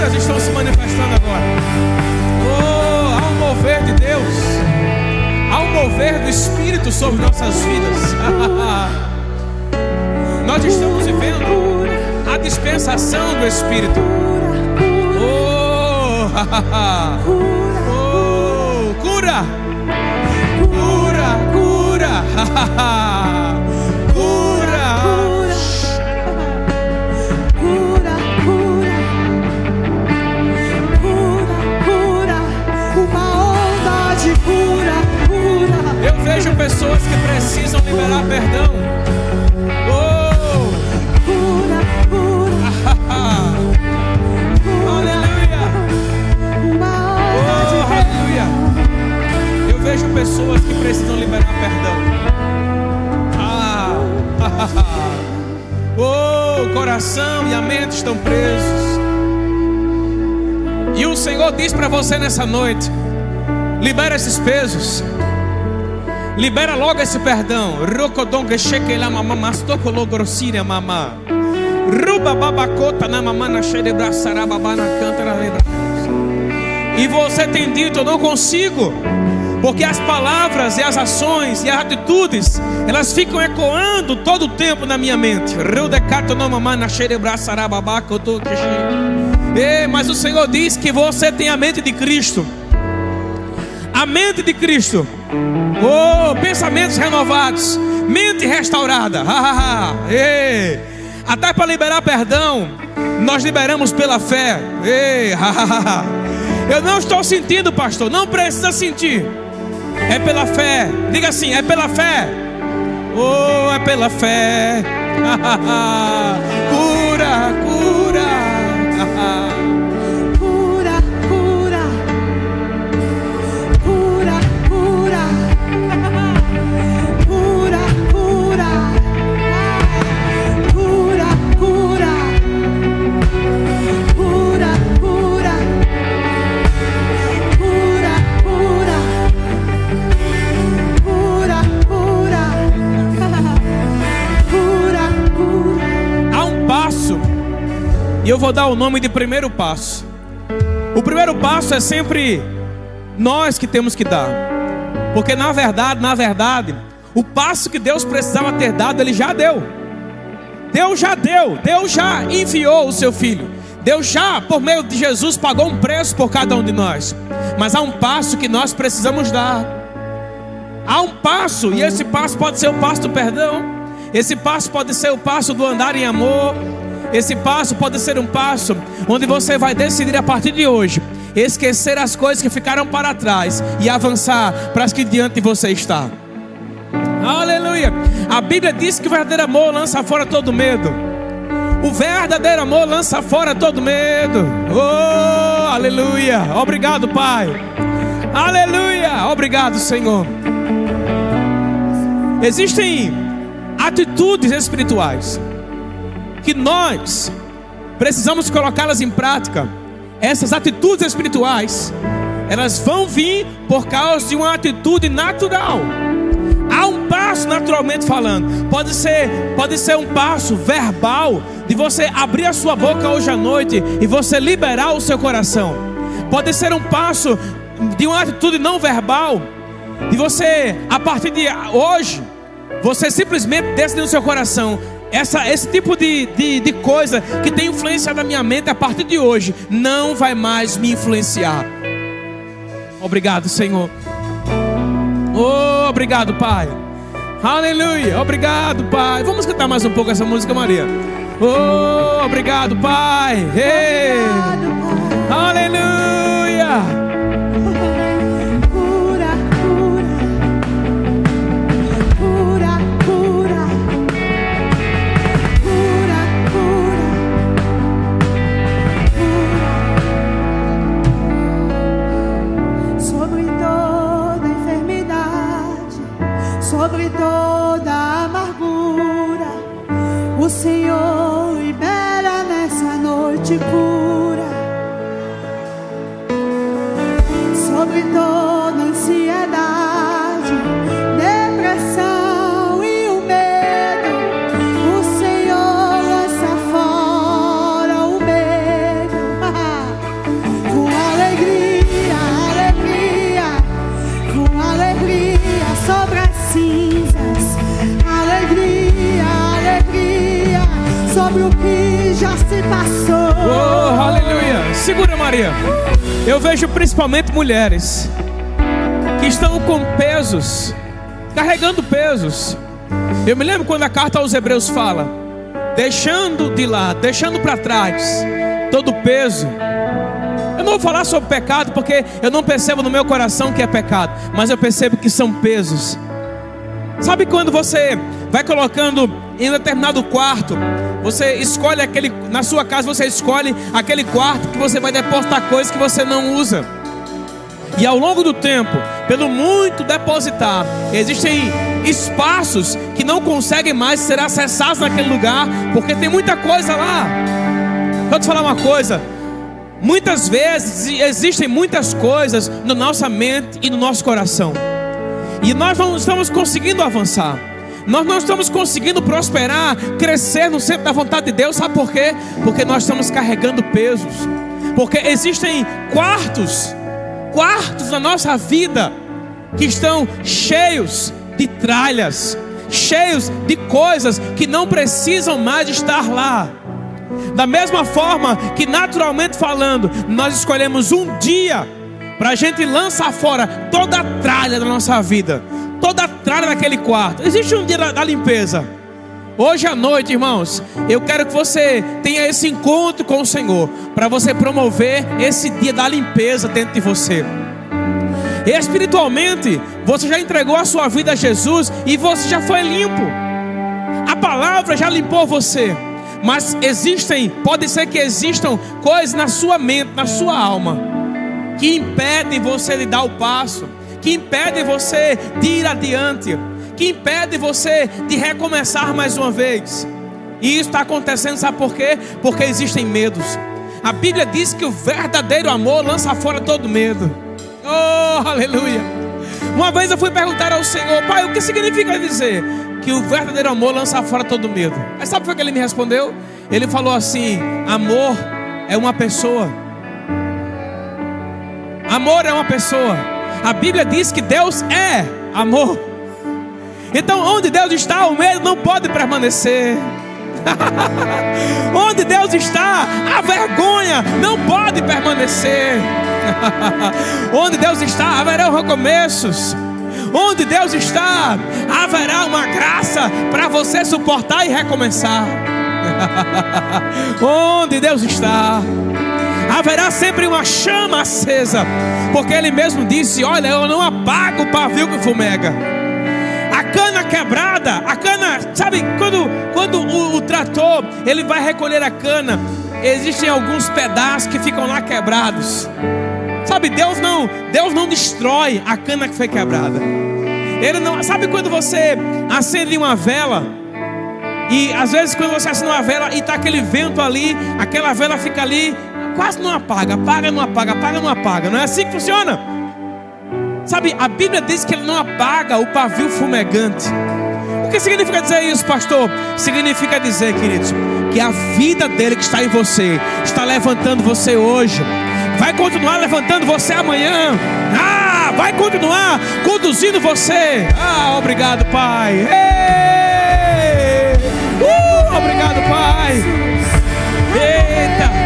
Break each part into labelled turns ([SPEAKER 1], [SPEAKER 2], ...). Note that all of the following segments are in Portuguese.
[SPEAKER 1] curas estão se manifestando agora. Oh, há um mover de Deus, há um mover do Espírito sobre nossas vidas. Nós estamos vivendo a dispensação do Espírito. Oh, oh, cura, cura, cura, cura,
[SPEAKER 2] cura, cura, cura, cura, uma onda de cura, cura.
[SPEAKER 1] Eu vejo pessoas que precisam liberar perdão.
[SPEAKER 2] Cura, cura,
[SPEAKER 1] aleluia.
[SPEAKER 2] uma onda de
[SPEAKER 1] Aleluia. Eu vejo pessoas que precisam liberar perdão. Oh, o coração e a mente estão presos. E o Senhor diz para você nessa noite: libera esses pesos. Libera logo esse perdão. E você tem dito: eu não consigo, porque as palavras e as ações e as atitudes, elas ficam ecoando todo o tempo na minha mente. Mas o Senhor diz que você tem a mente de Cristo. A mente de Cristo. Oh, pensamentos renovados, mente restaurada. Até para liberar perdão, nós liberamos pela fé. Eu não estou sentindo, pastor. Não precisa sentir. É pela fé. Diga assim: é pela fé. Oh, é pela fé. Cura, cura.
[SPEAKER 2] cura, cura, cura, cura, cura, cura, cura, cura, cura, cura, cura, cura, cura, cura, cura.
[SPEAKER 1] Há um passo, e eu vou dar o nome de primeiro passo. O primeiro passo é sempre nós que temos que dar. Porque na verdade, o passo que Deus precisava ter dado, Ele já deu. Deus já deu, Deus já enviou o seu Filho. Deus já, por meio de Jesus, pagou um preço por cada um de nós. Mas há um passo que nós precisamos dar. Há um passo, e esse passo pode ser o passo do perdão. Esse passo pode ser o passo do andar em amor. Esse passo pode ser um passo onde você vai decidir a partir de hoje esquecer as coisas que ficaram para trás e avançar para as que diante de você está. Aleluia. A Bíblia diz que o verdadeiro amor lança fora todo medo. O verdadeiro amor lança fora todo medo. Oh, aleluia. Obrigado, Pai. Aleluia. Obrigado, Senhor. Existem atitudes espirituais que nós precisamos colocá-las em prática. Essas atitudes espirituais, elas vão vir por causa de uma atitude natural. Há um passo naturalmente falando. Pode ser um passo verbal, de você abrir a sua boca hoje à noite e você liberar o seu coração. Pode ser um passo de uma atitude não verbal, de você, a partir de hoje, você simplesmente decidir no seu coração: esse tipo de coisa que tem influenciado a minha mente, a partir de hoje não vai mais me influenciar. Obrigado, Senhor. Oh, obrigado, Pai. Aleluia. Obrigado, Pai. Vamos cantar mais um pouco essa música, Maria. Oh, obrigado, Pai. Hey. Aleluia.
[SPEAKER 2] Sobre toda amargura, o Senhor libera nessa noite cura. Sobre toda ansiedade, depressão e o medo, o Senhor lança fora o medo. sobre o que já se passou.
[SPEAKER 1] Oh, aleluia. Segura, Maria. Eu vejo principalmente mulheres que estão com pesos, carregando pesos. Eu me lembro quando a carta aos Hebreus fala, deixando de lado, deixando para trás todo o peso. Eu não vou falar sobre pecado, porque eu não percebo no meu coração que é pecado, mas eu percebo que são pesos. Sabe quando você vai colocando em um determinado quarto, você escolhe aquele, na sua casa você escolhe aquele quarto que você vai depositar coisas que você não usa. E ao longo do tempo, pelo muito depositar, existem espaços que não conseguem mais ser acessados naquele lugar, porque tem muita coisa lá. Deixa eu te falar uma coisa. Muitas vezes existem muitas coisas na nossa mente e no nosso coração, e nós não estamos conseguindo avançar. Nós não estamos conseguindo prosperar, crescer no centro da vontade de Deus. Sabe por quê? Porque nós estamos carregando pesos. Porque existem quartos na nossa vida que estão cheios de tralhas, cheios de coisas que não precisam mais estar lá. Da mesma forma que, naturalmente falando, nós escolhemos um dia para a gente lançar fora toda a tralha da nossa vida, toda a tralha daquele quarto. Existe um dia da limpeza. Hoje à noite, irmãos, eu quero que você tenha esse encontro com o Senhor, para você promover esse dia da limpeza dentro de você. Espiritualmente, você já entregou a sua vida a Jesus e você já foi limpo. A palavra já limpou você. Mas pode ser que existam coisas na sua mente, na sua alma, que impedem você de dar o passo, que impedem você de ir adiante, que impedem você de recomeçar mais uma vez. E isso está acontecendo, sabe por quê? Porque existem medos. A Bíblia diz que o verdadeiro amor lança fora todo medo. Oh, aleluia. Uma vez eu fui perguntar ao Senhor: Pai, o que significa dizer que o verdadeiro amor lança fora todo medo? Mas sabe o que ele me respondeu? Ele falou assim: amor é uma pessoa. Amor é uma pessoa. A Bíblia diz que Deus é amor. Então onde Deus está, o medo não pode permanecer. Onde Deus está, a vergonha não pode permanecer. Onde Deus está, haverá recomeços. Onde Deus está, haverá uma graça para você suportar e recomeçar. Onde Deus está, haverá sempre uma chama acesa, porque Ele mesmo disse: olha, eu não apago o pavio que fumega. A cana quebrada, a cana, sabe, quando o trator ele vai recolher a cana, existem alguns pedaços que ficam lá quebrados. Sabe, Deus não destrói a cana que foi quebrada. Ele não, sabe quando você acende uma vela, e às vezes quando você acende uma vela e está aquele vento ali, aquela vela fica ali, quase não apaga, apaga, não apaga, apaga, não apaga. Não é assim que funciona? Sabe, a Bíblia diz que Ele não apaga o pavio fumegante. O que significa dizer isso, pastor? Significa dizer, queridos, que a vida dele que está em você está levantando você hoje, vai continuar levantando você amanhã. Vai continuar conduzindo você. Obrigado, Pai. Obrigado, Pai. Eita.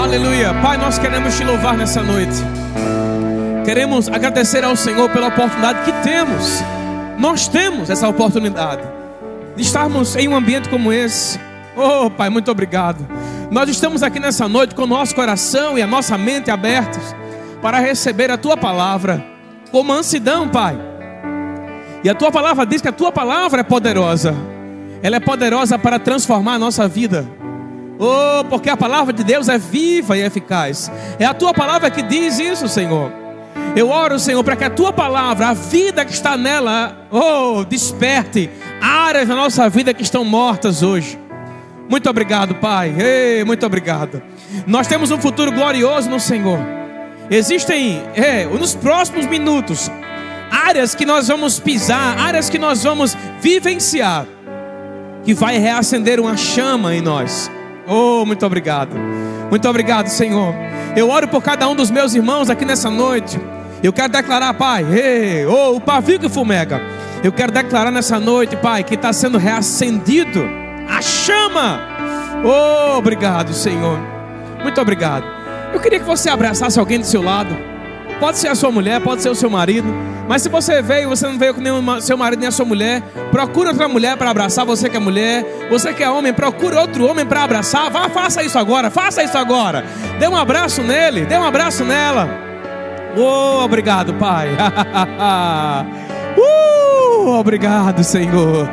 [SPEAKER 1] Aleluia. Pai, nós queremos te louvar nessa noite. Queremos agradecer ao Senhor pela oportunidade que temos. Nós temos essa oportunidade de estarmos em um ambiente como esse. Oh, Pai, muito obrigado. Nós estamos aqui nessa noite com o nosso coração e a nossa mente abertos para receber a Tua palavra com mansidão, Pai. E a Tua palavra diz que a Tua palavra é poderosa. Ela é poderosa para transformar a nossa vida. Oh, porque a palavra de Deus é viva e eficaz. É a Tua palavra que diz isso, Senhor. Eu oro, Senhor, para que a Tua palavra, a vida que está nela, desperte áreas da nossa vida que estão mortas hoje. Muito obrigado, Pai. Muito obrigado. Nós temos um futuro glorioso no Senhor. Existem, nos próximos minutos, áreas que nós vamos pisar, áreas que nós vamos vivenciar. que vai reacender uma chama em nós. Oh, muito obrigado. Muito obrigado, Senhor. Eu oro por cada um dos meus irmãos aqui nessa noite. Eu quero declarar, Pai, o pavio que fumega. Eu quero declarar nessa noite, Pai, que está sendo reacendido a chama. Oh, obrigado, Senhor. Muito obrigado. Eu queria que você abraçasse alguém do seu lado. Pode ser a sua mulher, pode ser o seu marido. Mas se você veio, você não veio com nenhum seu marido nem a sua mulher, procura outra mulher para abraçar. Você que é mulher, você que é homem, procura outro homem para abraçar. Vá, faça isso agora, faça isso agora. Dê um abraço nele, dê um abraço nela. Oh, obrigado, Pai. Obrigado, Senhor.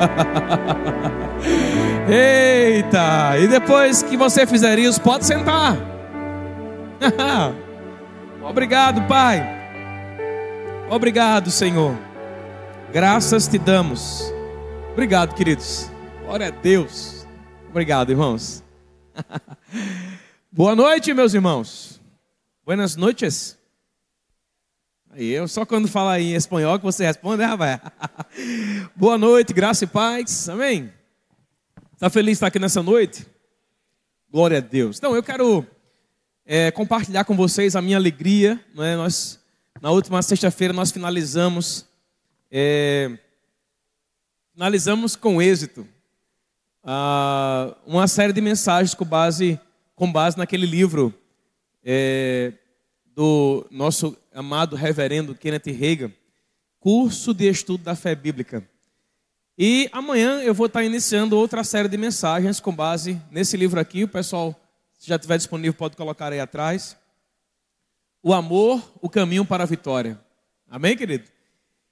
[SPEAKER 1] Eita, e depois que você fizer isso, pode sentar. Obrigado, Pai. Obrigado, Senhor. Graças te damos. Obrigado, queridos. Glória a Deus. Obrigado, irmãos. Boa noite, meus irmãos. Buenas noches. Aí eu só quando falar em espanhol que você responde, né, rapaz? Boa noite, graça e paz. Amém? Está feliz de estar aqui nessa noite? Glória a Deus. Então, eu quero compartilhar com vocês a minha alegria, não é? Na última sexta-feira nós finalizamos com êxito uma série de mensagens com base naquele livro do nosso amado reverendo Kenneth Hagin, Curso de Estudo da Fé Bíblica. E amanhã eu vou estar iniciando outra série de mensagens com base nesse livro aqui. O pessoal, se já estiver disponível, pode colocar aí atrás. O amor, o caminho para a vitória. Amém, querido?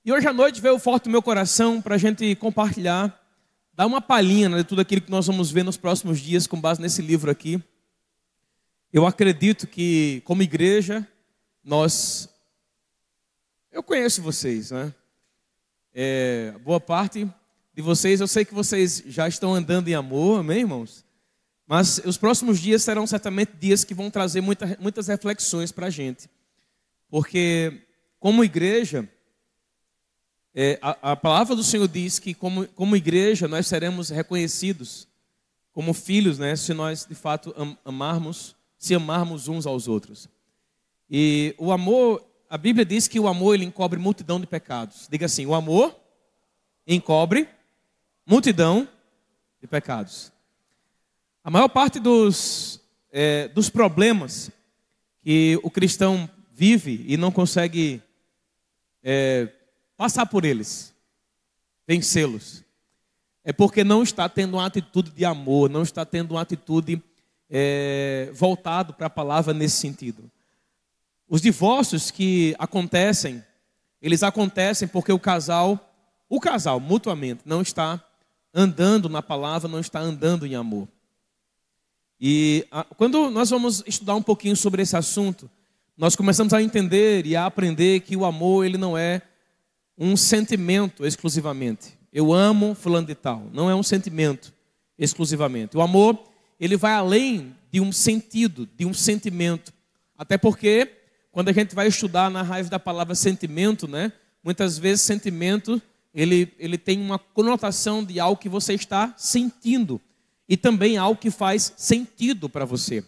[SPEAKER 1] E hoje à noite veio forte no meu coração para a gente compartilhar, dar uma palhinha, né, de tudo aquilo que nós vamos ver nos próximos dias com base nesse livro aqui. Eu acredito que, como igreja, eu conheço vocês, né? Boa parte de vocês, eu sei que vocês já estão andando em amor, amém, irmãos? Mas os próximos dias serão certamente dias que vão trazer muitas reflexões para a gente. Porque, como igreja, a palavra do Senhor diz que, como igreja, nós seremos reconhecidos como filhos, né? Se nós, de fato, se amarmos uns aos outros. E o amor, a Bíblia diz que o amor, ele encobre multidão de pecados. Diga assim, o amor encobre multidão de pecados. A maior parte dos problemas que o cristão vive e não consegue passar por eles, vencê-los, é porque não está tendo uma atitude de amor, não está tendo uma atitude voltado para a palavra nesse sentido. Os divórcios que acontecem, eles acontecem porque o casal mutuamente não está andando na palavra, não está andando em amor. E quando nós vamos estudar um pouquinho sobre esse assunto, nós começamos a entender e a aprender que o amor, ele não é um sentimento exclusivamente. Eu amo fulano de tal, não é um sentimento exclusivamente. O amor, ele vai além de um sentido, de um sentimento. Até porque, quando a gente vai estudar na raiz da palavra sentimento, né? Muitas vezes sentimento, ele tem uma conotação de algo que você está sentindo. E também algo que faz sentido para você.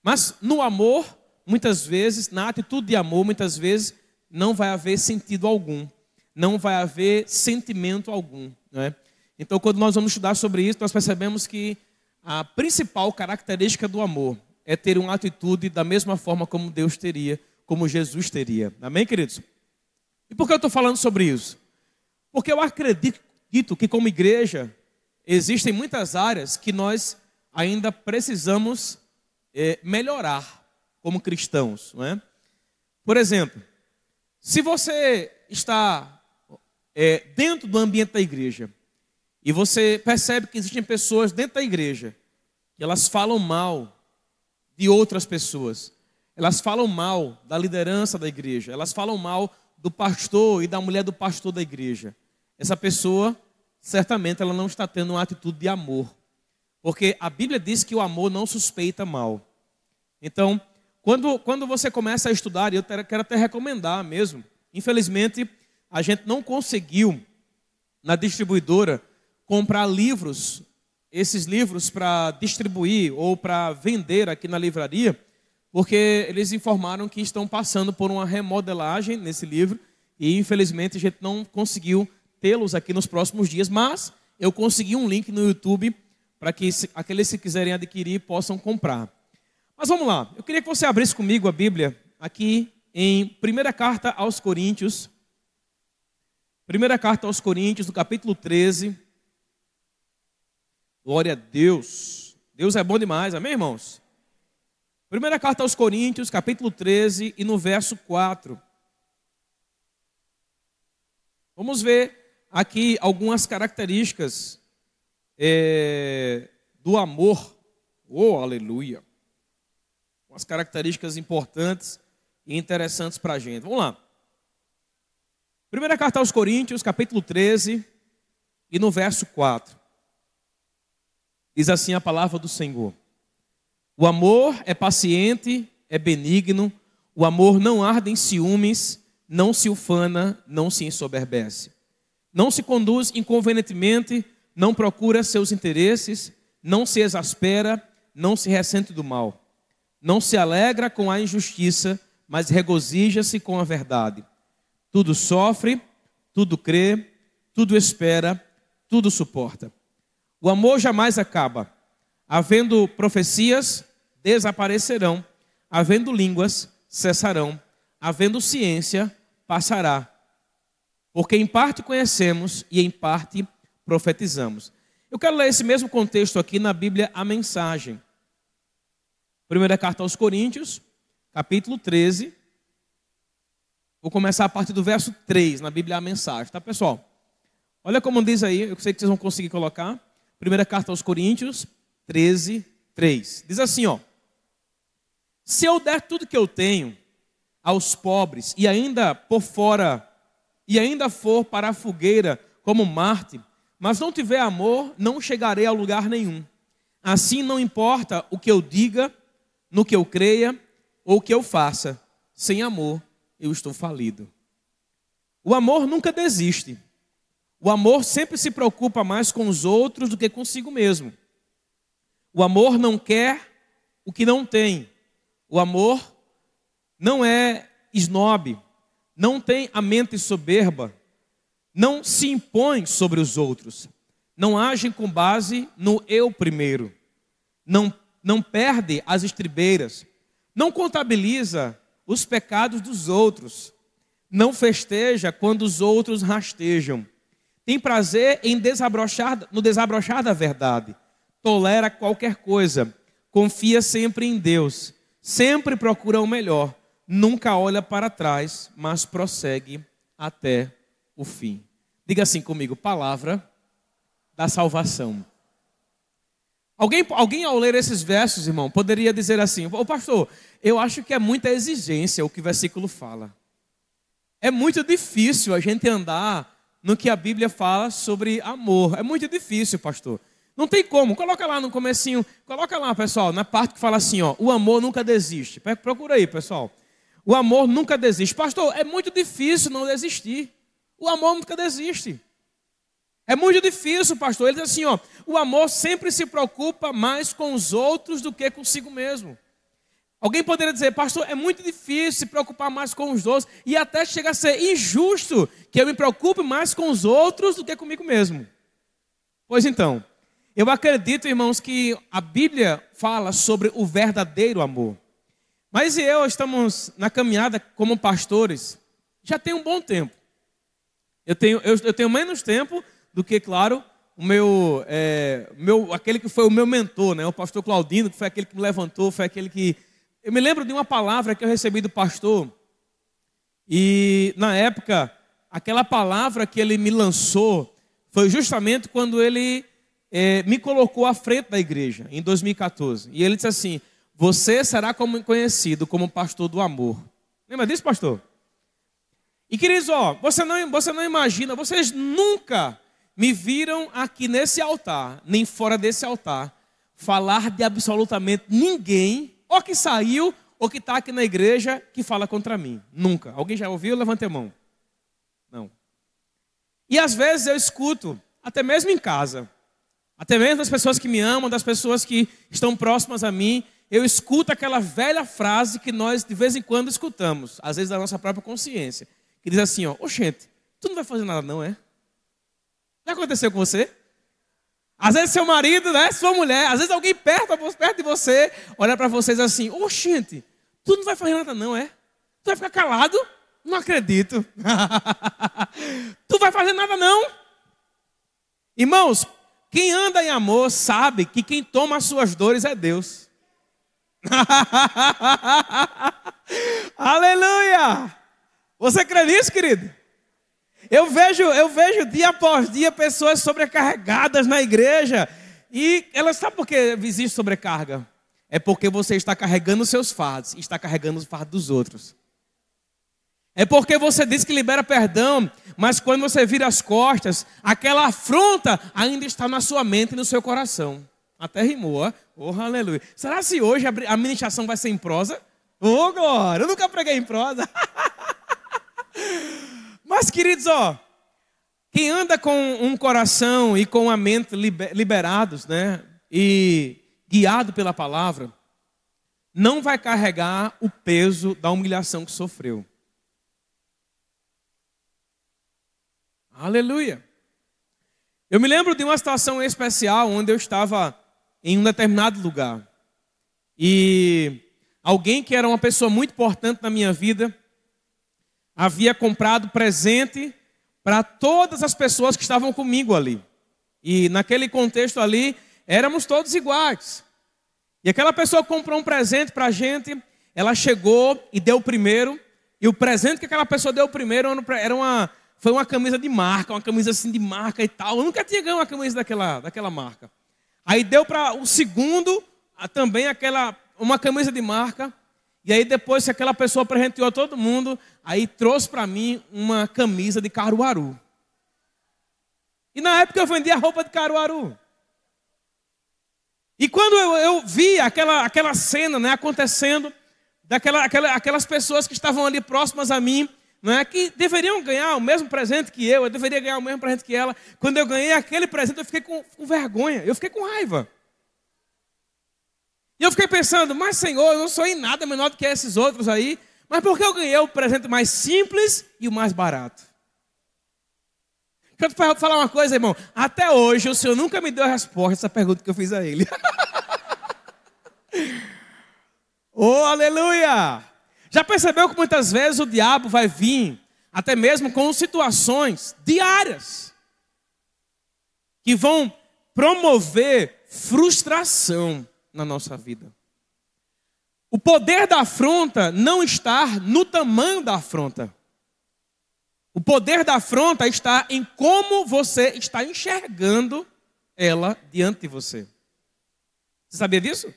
[SPEAKER 1] Mas no amor, muitas vezes, na atitude de amor, muitas vezes, não vai haver sentido algum. Não vai haver sentimento algum, né? Então, quando nós vamos estudar sobre isso, nós percebemos que a principal característica do amor é ter uma atitude da mesma forma como Deus teria, como Jesus teria. Amém, queridos? E por que eu estou falando sobre isso? Porque eu acredito que, como igreja, existem muitas áreas que nós ainda precisamos melhorar como cristãos, não é? Por exemplo, se você está dentro do ambiente da igreja e você percebe que existem pessoas dentro da igreja que elas falam mal de outras pessoas, elas falam mal da liderança da igreja, elas falam mal do pastor e da mulher do pastor da igreja, essa pessoa, certamente, ela não está tendo uma atitude de amor. Porque a Bíblia diz que o amor não suspeita mal. Então, quando você começa a estudar, eu quero até recomendar mesmo. Infelizmente, a gente não conseguiu, na distribuidora, comprar livros esses livros para distribuir ou para vender aqui na livraria, porque eles informaram que estão passando por uma remodelagem nesse livro e infelizmente a gente não conseguiu tê-los aqui nos próximos dias, mas eu consegui um link no YouTube para que aqueles que quiserem adquirir possam comprar. Mas vamos lá, eu queria que você abrisse comigo a Bíblia aqui em Primeira Carta aos Coríntios. Primeira Carta aos Coríntios, no capítulo 13. Glória a Deus. Deus é bom demais, amém, irmãos? Primeira Carta aos Coríntios, capítulo 13 e no verso 4. Vamos ver aqui algumas características do amor. Oh, aleluia. Umas características importantes e interessantes para a gente. Vamos lá. Primeira Carta aos Coríntios, capítulo 13 e no verso 4. Diz assim a palavra do Senhor: o amor é paciente, é benigno, o amor não arde em ciúmes, não se ufana, não se ensoberbece. Não se conduz inconvenientemente, não procura seus interesses, não se exaspera, não se ressente do mal. Não se alegra com a injustiça, mas regozija-se com a verdade. Tudo sofre, tudo crê, tudo espera, tudo suporta. O amor jamais acaba. Havendo profecias, desaparecerão. Havendo línguas, cessarão. Havendo ciência, passará. Porque em parte conhecemos e em parte profetizamos. Eu quero ler esse mesmo contexto aqui na Bíblia, a Mensagem. Primeira Carta aos Coríntios, capítulo 13. Vou começar a partir do verso 3, na Bíblia, a Mensagem, tá, pessoal? Olha como diz aí, eu sei que vocês vão conseguir colocar. Primeira Carta aos Coríntios, 13, 3. Diz assim, ó: se eu der tudo que eu tenho aos pobres e ainda for para a fogueira como Marte, mas não tiver amor, não chegarei a lugar nenhum. Assim não importa o que eu diga, no que eu creia ou o que eu faça, sem amor eu estou falido. O amor nunca desiste. O amor sempre se preocupa mais com os outros do que consigo mesmo. O amor não quer o que não tem. O amor não é esnobe, não tem a mente soberba, não se impõe sobre os outros, não age com base no eu primeiro, não perde as estribeiras, não contabiliza os pecados dos outros, não festeja quando os outros rastejam, tem prazer no desabrochar da verdade, tolera qualquer coisa, confia sempre em Deus, sempre procura o melhor, nunca olha para trás, mas prossegue até o fim. Diga assim comigo: palavra da salvação. Alguém ao ler esses versos, irmão, poderia dizer assim: ô pastor, eu acho que é muita exigência o que o versículo fala. É muito difícil a gente andar no que a Bíblia fala sobre amor. É muito difícil, pastor. Não tem como. Coloca lá no comecinho, coloca lá, pessoal, na parte que fala assim, ó: o amor nunca desiste. Procura aí, pessoal. O amor nunca desiste. Pastor, é muito difícil não desistir. O amor nunca desiste. É muito difícil, pastor. Ele diz assim, ó: o amor sempre se preocupa mais com os outros do que consigo mesmo. Alguém poderia dizer: pastor, é muito difícil se preocupar mais com os outros e até chega a ser injusto que eu me preocupe mais com os outros do que comigo mesmo. Pois então, eu acredito, irmãos, que a Bíblia fala sobre o verdadeiro amor. Mas eu estamos na caminhada como pastores já tem um bom tempo. Eu tenho menos tempo do que, claro, aquele que foi o meu mentor, né? O pastor Claudino, que foi aquele que me levantou, foi aquele que... Eu me lembro de uma palavra que eu recebi do pastor, e na época, aquela palavra que ele me lançou foi justamente quando ele me colocou à frente da igreja, em 2014. E ele disse assim: você será conhecido como pastor do amor. Lembra disso, pastor? E queridos, ó, você não imagina, vocês nunca me viram aqui nesse altar, nem fora desse altar, falar de absolutamente ninguém, ou que saiu, ou que está aqui na igreja, que fala contra mim. Nunca. Alguém já ouviu? Levante a mão. Não. E às vezes eu escuto, até mesmo em casa, Até mesmo das pessoas que me amam, das pessoas que estão próximas a mim, eu escuto aquela velha frase que nós de vez em quando escutamos, às vezes da nossa própria consciência, que diz assim, ó, gente, tu não vai fazer nada não, é? Já aconteceu com você? Às vezes seu marido, né, sua mulher, às vezes alguém perto de você, olha para vocês assim, gente, tu não vai fazer nada não, é? Tu vai ficar calado? Não acredito. Tu vai fazer nada não? Irmãos, quem anda em amor sabe que quem toma as suas dores é Deus. Aleluia! Você crê nisso, querido? Eu vejo dia após dia pessoas sobrecarregadas na igreja. E elas sabem por que existe sobrecarga? É porque você está carregando os seus fardos, está carregando os fardos dos outros. É porque você diz que libera perdão, mas quando você vira as costas, aquela afronta ainda está na sua mente e no seu coração. Até rimou, ó. Oh, aleluia. Será se hoje a ministração vai ser em prosa? Oh, glória, eu nunca preguei em prosa. Mas, queridos, quem anda com um coração e com a mente liberados, né, e guiado pela palavra, não vai carregar o peso da humilhação que sofreu. Aleluia. Eu me lembro de uma situação especial onde eu estava em um determinado lugar. E alguém que era uma pessoa muito importante na minha vida havia comprado presente para todas as pessoas que estavam comigo ali. E naquele contexto ali, éramos todos iguais. E aquela pessoa comprou um presente para a gente, ela chegou e deu o primeiro. E o presente que aquela pessoa deu primeiro foi uma camisa de marca, uma camisa assim de marca e tal. Eu nunca tinha ganho uma camisa daquela marca. Aí deu para o segundo também uma camisa de marca. E aí depois que aquela pessoa presenteou a todo mundo, aí trouxe para mim uma camisa de Caruaru. E na época eu vendia roupa de Caruaru. E quando eu vi aquela cena, né, acontecendo, aquelas pessoas que estavam ali próximas a mim, né, que deveriam ganhar o mesmo presente que eu deveria ganhar o mesmo presente que ela. Quando eu ganhei aquele presente, eu fiquei com vergonha, eu fiquei com raiva. E eu fiquei pensando, mas Senhor, eu não sou em nada menor do que esses outros aí, mas por que eu ganhei o presente mais simples e o mais barato? Deixa eu te falar uma coisa, irmão. Até hoje o Senhor nunca me deu a resposta a essa pergunta que eu fiz a Ele. Oh, aleluia! Já percebeu que muitas vezes o diabo vai vir, até mesmo com situações diárias, que vão promover frustração na nossa vida. O poder da afronta não está no tamanho da afronta. O poder da afronta está em como você está enxergando ela diante de você. Você sabia disso?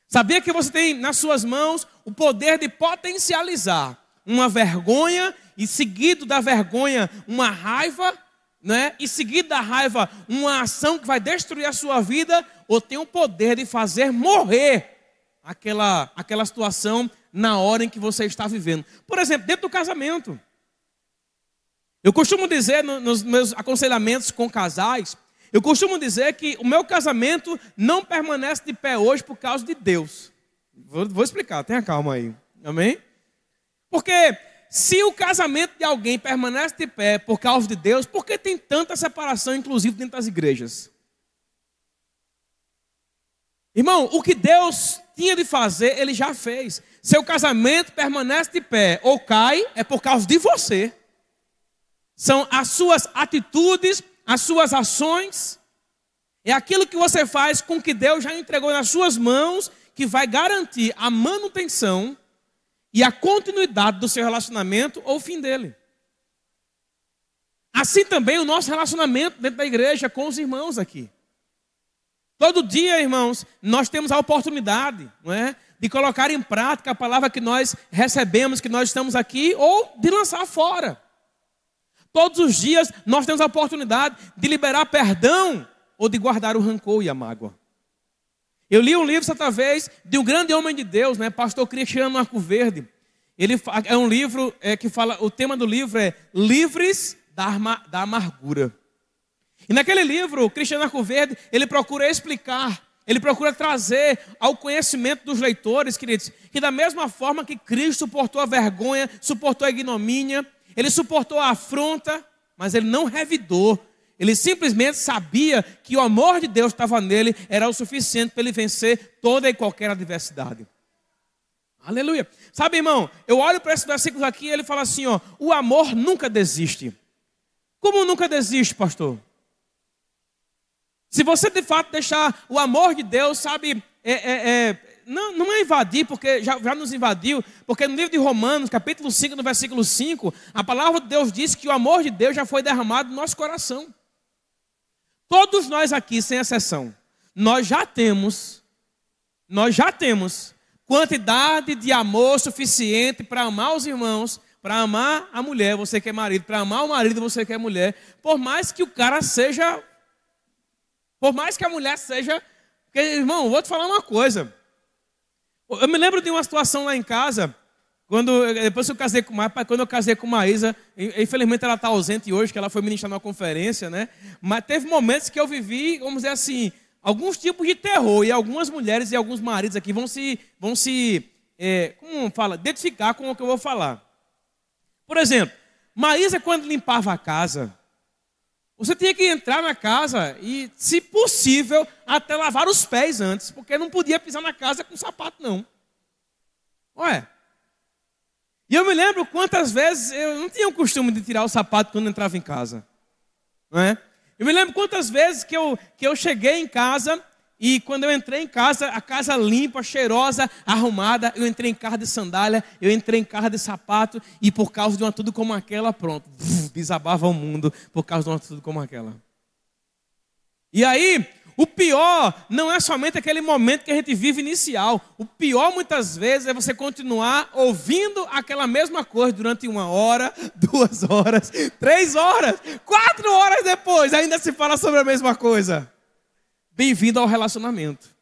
[SPEAKER 1] Sabia que você tem nas suas mãos o poder de potencializar uma vergonha e seguido da vergonha uma raiva, né? E seguido da raiva uma ação que vai destruir a sua vida, ou tem o poder de fazer morrer aquela situação na hora em que você está vivendo. Por exemplo, dentro do casamento. Eu costumo dizer nos meus aconselhamentos com casais, eu costumo dizer que o meu casamento não permanece de pé hoje por causa de Deus. Vou explicar, tenha calma aí. Amém? Porque se o casamento de alguém permanece de pé por causa de Deus, por que tem tanta separação, inclusive dentro das igrejas? Irmão, o que Deus tinha de fazer, Ele já fez. Seu casamento permanece de pé ou cai, é por causa de você. São as suas atitudes, as suas ações, é aquilo que você faz com que Deus já entregou nas suas mãos, que vai garantir a manutenção e a continuidade do seu relacionamento ou o fim dele. Assim também o nosso relacionamento dentro da igreja com os irmãos aqui. Todo dia, irmãos, nós temos a oportunidade, não é, de colocar em prática a palavra que nós recebemos, que nós estamos aqui, ou de lançar fora. Todos os dias nós temos a oportunidade de liberar perdão ou de guardar o rancor e a mágoa. Eu li um livro certa vez de um grande homem de Deus, né, pastor Cristiano Arcoverde. Ele é um livro que fala, o tema do livro é Livres da Amargura. E naquele livro, o Cristiano Arcoverde, ele procura explicar, ele procura trazer ao conhecimento dos leitores, queridos, que da mesma forma que Cristo suportou a vergonha, suportou a ignomínia, ele suportou a afronta, mas ele não revidou. Ele simplesmente sabia que o amor de Deus estava nele, era o suficiente para ele vencer toda e qualquer adversidade. Aleluia. Sabe, irmão, eu olho para esse versículo aqui e ele fala assim, ó, o amor nunca desiste. Como nunca desiste, pastor? Se você de fato deixar o amor de Deus, sabe, não é invadir, porque já nos invadiu, porque no livro de Romanos, capítulo 5, no versículo 5, a palavra de Deus diz que o amor de Deus já foi derramado no nosso coração. Todos nós aqui, sem exceção, nós já temos quantidade de amor suficiente para amar os irmãos, para amar a mulher, você que é marido, para amar o marido, você que é mulher, por mais que a mulher seja, porque, irmão, vou te falar uma coisa. Eu me lembro de uma situação lá em casa, depois que eu casei quando eu casei com Maísa, infelizmente ela está ausente hoje, que ela foi ministrar numa conferência, né? Mas teve momentos que eu vivi, vamos dizer assim, alguns tipos de terror, e algumas mulheres e alguns maridos aqui vão se identificar com o que eu vou falar. Por exemplo, Maísa, quando limpava a casa, você tinha que entrar na casa e, se possível, até lavar os pés antes, porque não podia pisar na casa com sapato, não. Ué. E eu me lembro quantas vezes eu não tinha o costume de tirar o sapato quando entrava em casa. Não é? Eu me lembro quantas vezes que eu cheguei em casa e quando eu entrei em casa, a casa limpa, cheirosa, arrumada, eu entrei em casa de sandália, eu entrei em casa de sapato e por causa de uma tudo como aquela, pronto, desabava o mundo por causa de uma tudo como aquela. E aí, o pior não é somente aquele momento que a gente vive inicial. O pior muitas vezes é você continuar ouvindo aquela mesma coisa durante 1 hora, 2 horas, 3 horas, 4 horas depois, ainda se fala sobre a mesma coisa. Bem-vindo ao relacionamento.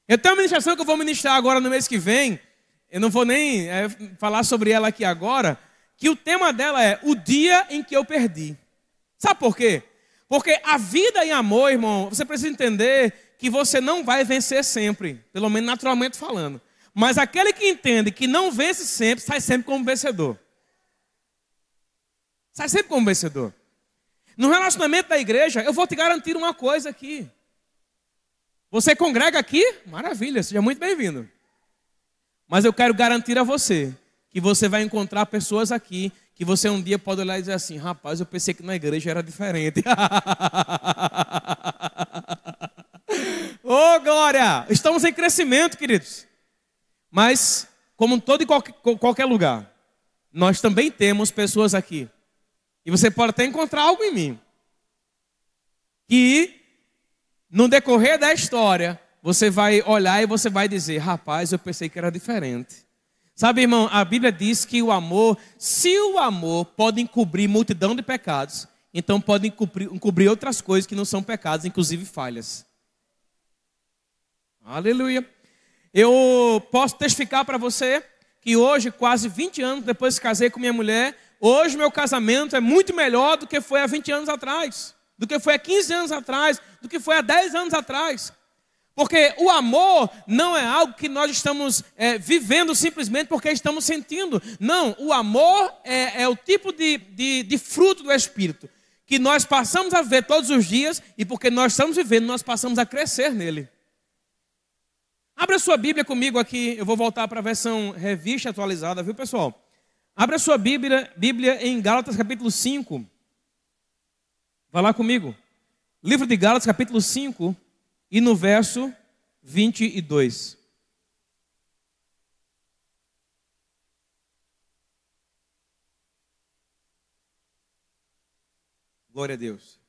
[SPEAKER 1] Eu tenho uma ministração que eu vou ministrar agora no mês que vem. Eu não vou nem falar sobre ela aqui agora. Que o tema dela é o dia em que eu perdi. Sabe por quê? Porque a vida em amor, irmão, você precisa entender que você não vai vencer sempre. Pelo menos naturalmente falando. Mas aquele que entende que não vence sempre, sai sempre como vencedor. Sai sempre como vencedor. No relacionamento da igreja, eu vou te garantir uma coisa aqui. Você congrega aqui? Maravilha, seja muito bem-vindo. Mas eu quero garantir a você que você vai encontrar pessoas aqui que você um dia pode olhar e dizer assim, rapaz, eu pensei que na igreja era diferente. Ô, glória! Estamos em crescimento, queridos. Mas, como em todo e qualquer lugar, nós também temos pessoas aqui. E você pode até encontrar algo em mim. Que, no decorrer da história, você vai olhar e você vai dizer, rapaz, eu pensei que era diferente. Sabe, irmão, a Bíblia diz que o amor, se o amor pode encobrir multidão de pecados, então pode encobrir outras coisas que não são pecados, inclusive falhas. Aleluia. Eu posso testificar para você que hoje, quase 20 anos depois que casei com minha mulher, hoje meu casamento é muito melhor do que foi há 20 anos atrás, do que foi há 15 anos atrás, do que foi há 10 anos atrás. Porque o amor não é algo que nós estamos vivendo simplesmente porque estamos sentindo. Não, o amor é o tipo de fruto do Espírito que nós passamos a ver todos os dias e porque nós estamos vivendo, nós passamos a crescer nele. Abra sua Bíblia comigo aqui, eu vou voltar para a versão revista atualizada, viu, pessoal? Abra sua Bíblia em Gálatas capítulo 5. Vai lá comigo. Livro de Gálatas capítulo 5. E no verso 22. Glória a Deus.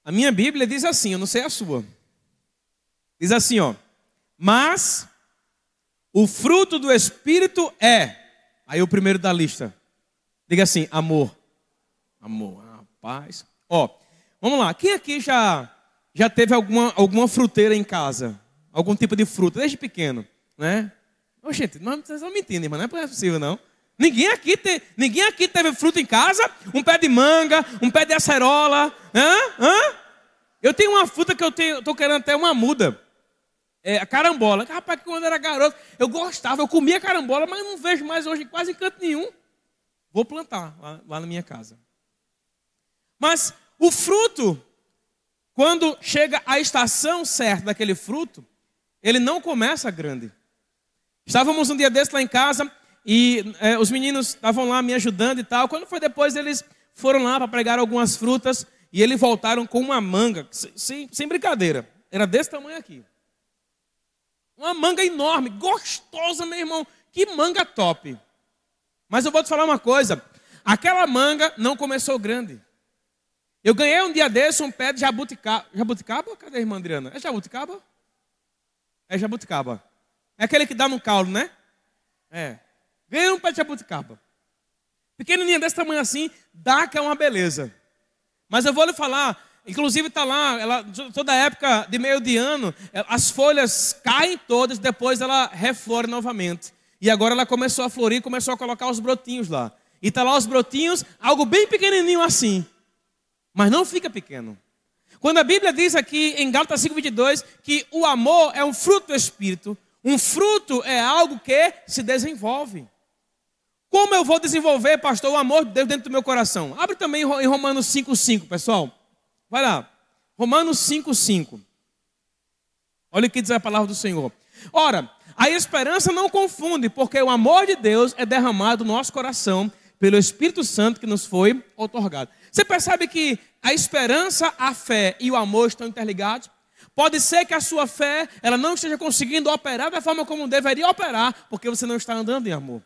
[SPEAKER 1] A minha Bíblia diz assim, eu não sei a sua. Diz assim, ó. Mas o fruto do Espírito é. Aí o primeiro da lista. Diga assim, amor. Amor, paz. Ó, vamos lá. Quem aqui já teve alguma fruteira em casa? Algum tipo de fruta, desde pequeno, né? Ô, gente, vocês não me entendem, mas não é possível, não. Ninguém aqui teve fruta em casa? Um pé de manga, um pé de acerola. Eu tenho uma fruta que eu estou querendo até uma muda. A carambola. Rapaz, quando eu era garoto, eu gostava, eu comia carambola, mas não vejo mais hoje quase em canto nenhum. Vou plantar lá na minha casa. Mas o fruto, quando chega a estação certa daquele fruto, ele não começa grande. Estávamos um dia desse lá em casa e os meninos estavam lá me ajudando e tal. Quando foi depois, eles foram lá para pegar algumas frutas e eles voltaram com uma manga, sem brincadeira, era desse tamanho aqui. Uma manga enorme, gostosa, meu irmão. Que manga top. Mas eu vou te falar uma coisa. Aquela manga não começou grande. Eu ganhei um dia desse um pé de jabuticaba. Jabuticaba? Cadê a irmã Adriana? É jabuticaba? É jabuticaba. É aquele que dá no caule, né? Ganhei um pé de jabuticaba. Pequenininha desse tamanho assim, dá que é uma beleza. Mas eu vou lhe falar, inclusive está lá, toda época de meio de ano, as folhas caem todas, depois ela reflora novamente. E agora ela começou a florir, começou a colocar os brotinhos lá. E está lá os brotinhos, algo bem pequenininho assim. Mas não fica pequeno. Quando a Bíblia diz aqui em Gálatas 5:22 que o amor é um fruto do Espírito, um fruto é algo que se desenvolve. Como eu vou desenvolver, pastor, o amor de Deus dentro do meu coração? Abre também em Romanos 5:5, pessoal. Vai lá. Romanos 5:5. Olha o que diz a palavra do Senhor. Ora, a esperança não confunde, porque o amor de Deus é derramado no nosso coração pelo Espírito Santo que nos foi outorgado. Você percebe que a esperança, a fé e o amor estão interligados? Pode ser que a sua fé ela não esteja conseguindo operar da forma como deveria operar, porque você não está andando em amor.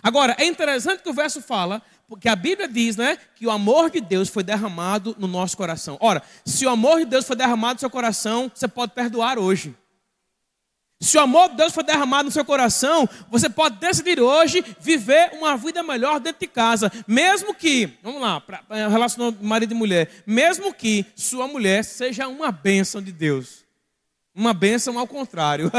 [SPEAKER 1] Agora, é interessante que o verso fala, porque a Bíblia diz, né, que o amor de Deus foi derramado no nosso coração. Ora, se o amor de Deus foi derramado no seu coração, você pode perdoar hoje. Se o amor de Deus foi derramado no seu coração, você pode decidir hoje viver uma vida melhor dentro de casa. Mesmo que, vamos lá, relacionando marido e mulher, mesmo que sua mulher seja uma bênção de Deus. Uma bênção ao contrário.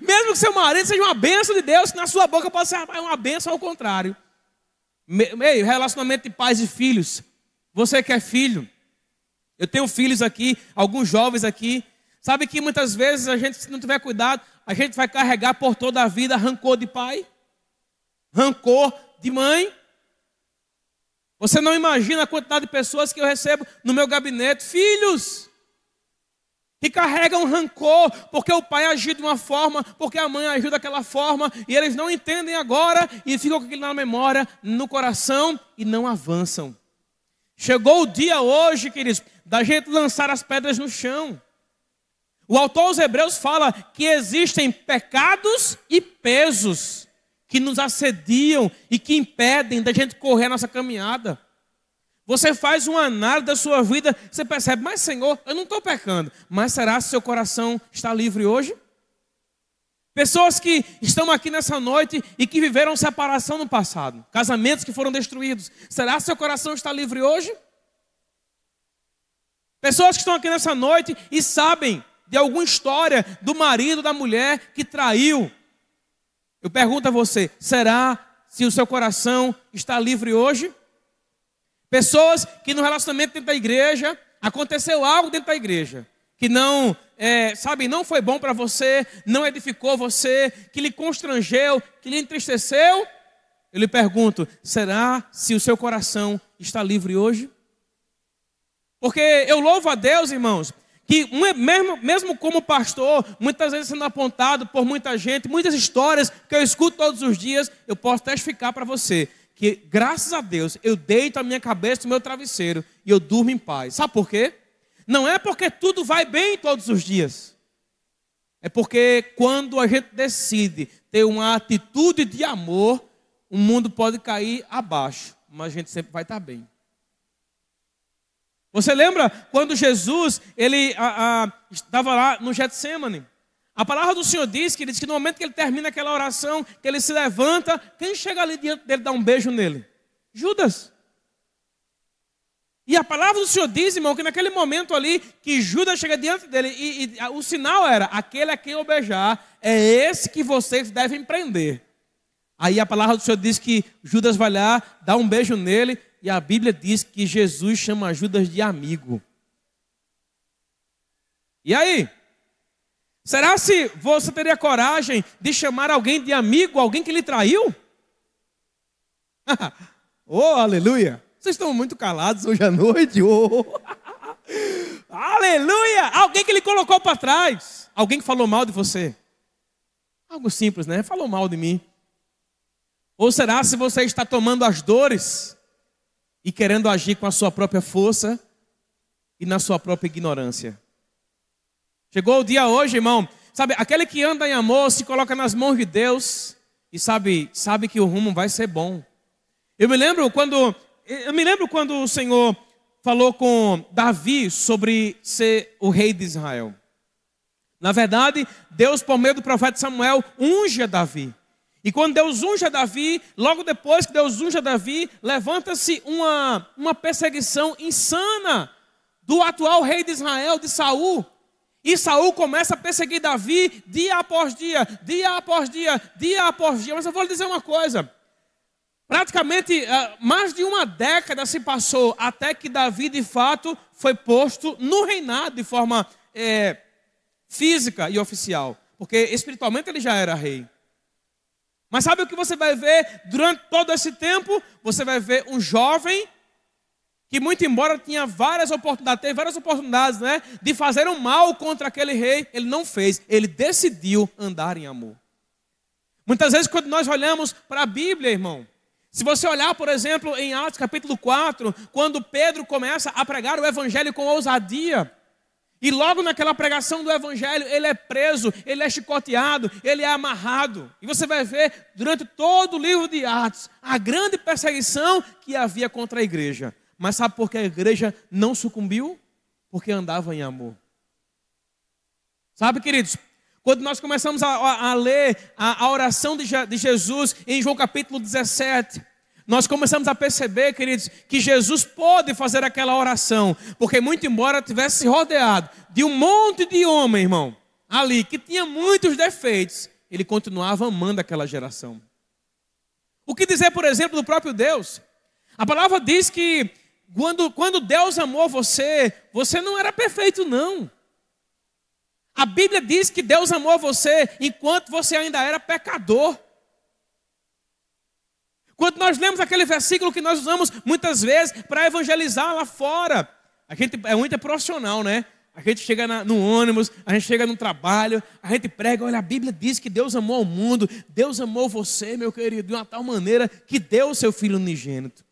[SPEAKER 1] Mesmo que seu marido seja uma bênção de Deus, na sua boca pode ser uma bênção ao contrário. Relacionamento de pais e filhos. Você que é filho. Eu tenho filhos aqui, alguns jovens aqui. Sabe que muitas vezes a gente, se não tiver cuidado, a gente vai carregar por toda a vida rancor de pai, rancor de mãe. Você não imagina a quantidade de pessoas que eu recebo no meu gabinete, filhos, que carregam rancor, porque o pai agiu de uma forma, porque a mãe agiu daquela forma, e eles não entendem agora, e ficam com aquilo na memória, no coração, e não avançam. Chegou o dia hoje, queridos, da gente lançar as pedras no chão. O autor aos Hebreus fala que existem pecados e pesos que nos assediam e que impedem da gente correr a nossa caminhada. Você faz uma análise da sua vida, você percebe, mas Senhor, eu não estou pecando. Mas será que seu coração está livre hoje? Pessoas que estão aqui nessa noite e que viveram separação no passado. Casamentos que foram destruídos. Será que seu coração está livre hoje? Pessoas que estão aqui nessa noite e sabem de alguma história do marido, da mulher que traiu. Eu pergunto a você, será se o seu coração está livre hoje? Pessoas que no relacionamento dentro da igreja, aconteceu algo dentro da igreja, que não foi bom para você, não edificou você, que lhe constrangeu, que lhe entristeceu. Eu lhe pergunto, será se o seu coração está livre hoje? Porque eu louvo a Deus, irmãos, que mesmo como pastor, muitas vezes sendo apontado por muita gente, muitas histórias que eu escuto todos os dias, eu posso testificar para você que, graças a Deus, eu deito a minha cabeça no meu travesseiro e eu durmo em paz. Sabe por quê? Não é porque tudo vai bem todos os dias. É porque quando a gente decide ter uma atitude de amor, o mundo pode cair abaixo, mas a gente sempre vai estar bem. Você lembra quando Jesus ele estava lá no Getsêmani? A palavra do Senhor diz que no momento que ele termina aquela oração, que ele se levanta, quem chega ali diante dele dá um beijo nele? Judas. E a palavra do Senhor diz, irmão, que naquele momento ali, que Judas chega diante dele, e o sinal era, aquele a quem eu beijar, é esse que vocês devem prender. Aí a palavra do Senhor diz que Judas vai lá, dá um beijo nele, e a Bíblia diz que Jesus chama Judas de amigo. E aí? Será se você teria coragem de chamar alguém de amigo, alguém que lhe traiu? Oh, aleluia! Vocês estão muito calados hoje à noite. Oh. Aleluia! Alguém que lhe colocou para trás. Alguém que falou mal de você. Algo simples, né? Falou mal de mim. Ou será se você está tomando as dores e querendo agir com a sua própria força e na sua própria ignorância? Chegou o dia hoje, irmão. Sabe, aquele que anda em amor se coloca nas mãos de Deus e sabe que o rumo vai ser bom. Eu me lembro quando o Senhor falou com Davi sobre ser o rei de Israel. Na verdade, Deus, por meio do profeta Samuel, unge a Davi. E quando Deus unge a Davi, logo depois que Deus unge a Davi, levanta-se uma perseguição insana do atual rei de Israel, de Saul. E Saul começa a perseguir Davi dia após dia, dia após dia, dia após dia. Mas eu vou lhe dizer uma coisa. Praticamente mais de uma década se passou até que Davi de fato foi posto no reinado de forma física e oficial. Porque espiritualmente ele já era rei. Mas sabe o que você vai ver durante todo esse tempo? Você vai ver um jovem que, muito embora teve várias oportunidades, né, de fazer um mal contra aquele rei, ele não fez. Ele decidiu andar em amor. Muitas vezes quando nós olhamos para a Bíblia, irmão, se você olhar, por exemplo, em Atos capítulo 4, quando Pedro começa a pregar o evangelho com ousadia, e logo naquela pregação do evangelho, ele é preso, ele é chicoteado, ele é amarrado. E você vai ver, durante todo o livro de Atos, a grande perseguição que havia contra a igreja. Mas sabe por que a igreja não sucumbiu? Porque andava em amor. Sabe, queridos, quando nós começamos a ler a oração de Jesus em João capítulo 17, nós começamos a perceber, queridos, que Jesus pôde fazer aquela oração, porque muito embora tivesse rodeado de um monte de homem, irmão, ali, que tinha muitos defeitos, ele continuava amando aquela geração. O que dizer, por exemplo, do próprio Deus? A palavra diz que quando Deus amou você, você não era perfeito, não. A Bíblia diz que Deus amou você enquanto você ainda era pecador. Quando nós lemos aquele versículo que nós usamos muitas vezes para evangelizar lá fora, a gente é muito profissional, né? A gente chega no ônibus, a gente chega no trabalho, a gente prega, olha, a Bíblia diz que Deus amou o mundo, Deus amou você, meu querido, de uma tal maneira que deu o seu Filho unigênito.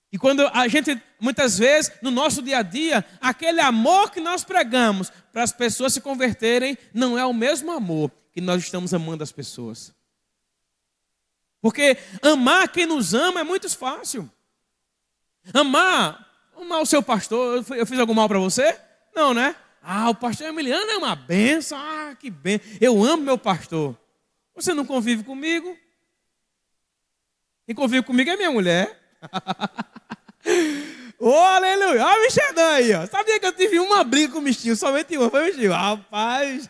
[SPEAKER 1] E quando a gente, muitas vezes, no nosso dia a dia, aquele amor que nós pregamos para as pessoas se converterem, não é o mesmo amor que nós estamos amando as pessoas. Porque amar quem nos ama é muito fácil. Amar o seu pastor, eu fiz algum mal para você? Não, né? O pastor Emiliano é uma benção, que benção. Eu amo meu pastor. Você não convive comigo? Quem convive comigo é minha mulher. Oh, aleluia. Olha o Michelin aí, ó. Sabia que eu tive uma briga com o Mistinho? Somente uma, foi o Mistinho. Rapaz,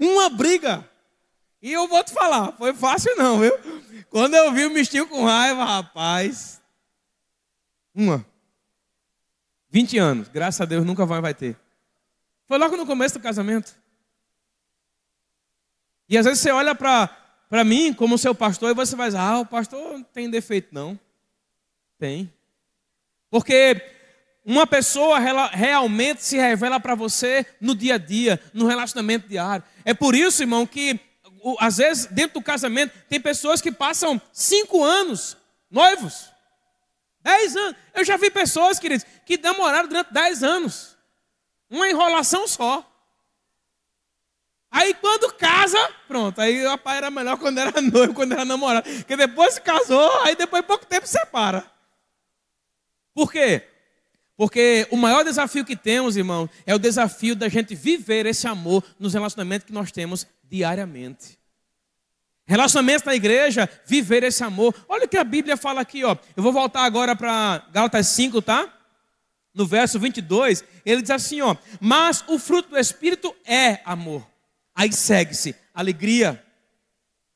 [SPEAKER 1] uma briga. E eu vou te falar, foi fácil não, viu? Quando eu vi o Mistinho com raiva, rapaz. 20 anos, graças a Deus nunca vai ter. Foi logo no começo do casamento. E às vezes você olha para mim como seu pastor e você vai dizer, o pastor não tem defeito não. Tem. Porque uma pessoa realmente se revela para você no dia a dia, no relacionamento diário. É por isso, irmão, que às vezes dentro do casamento tem pessoas que passam 5 anos noivos, 10 anos. Eu já vi pessoas, queridos, que namoraram durante 10 anos. Uma enrolação só. Aí quando casa, pronto. Aí o pai era melhor quando era noivo, quando era namorado. Porque depois se casou, aí depois de pouco tempo separa. Por quê? Porque o maior desafio que temos, irmão, é o desafio da gente viver esse amor nos relacionamentos que nós temos diariamente. Relacionamentos na igreja, viver esse amor. Olha o que a Bíblia fala aqui, ó. Eu vou voltar agora para Gálatas 5, tá? No verso 22, ele diz assim, ó. Mas o fruto do Espírito é amor. Aí segue-se alegria,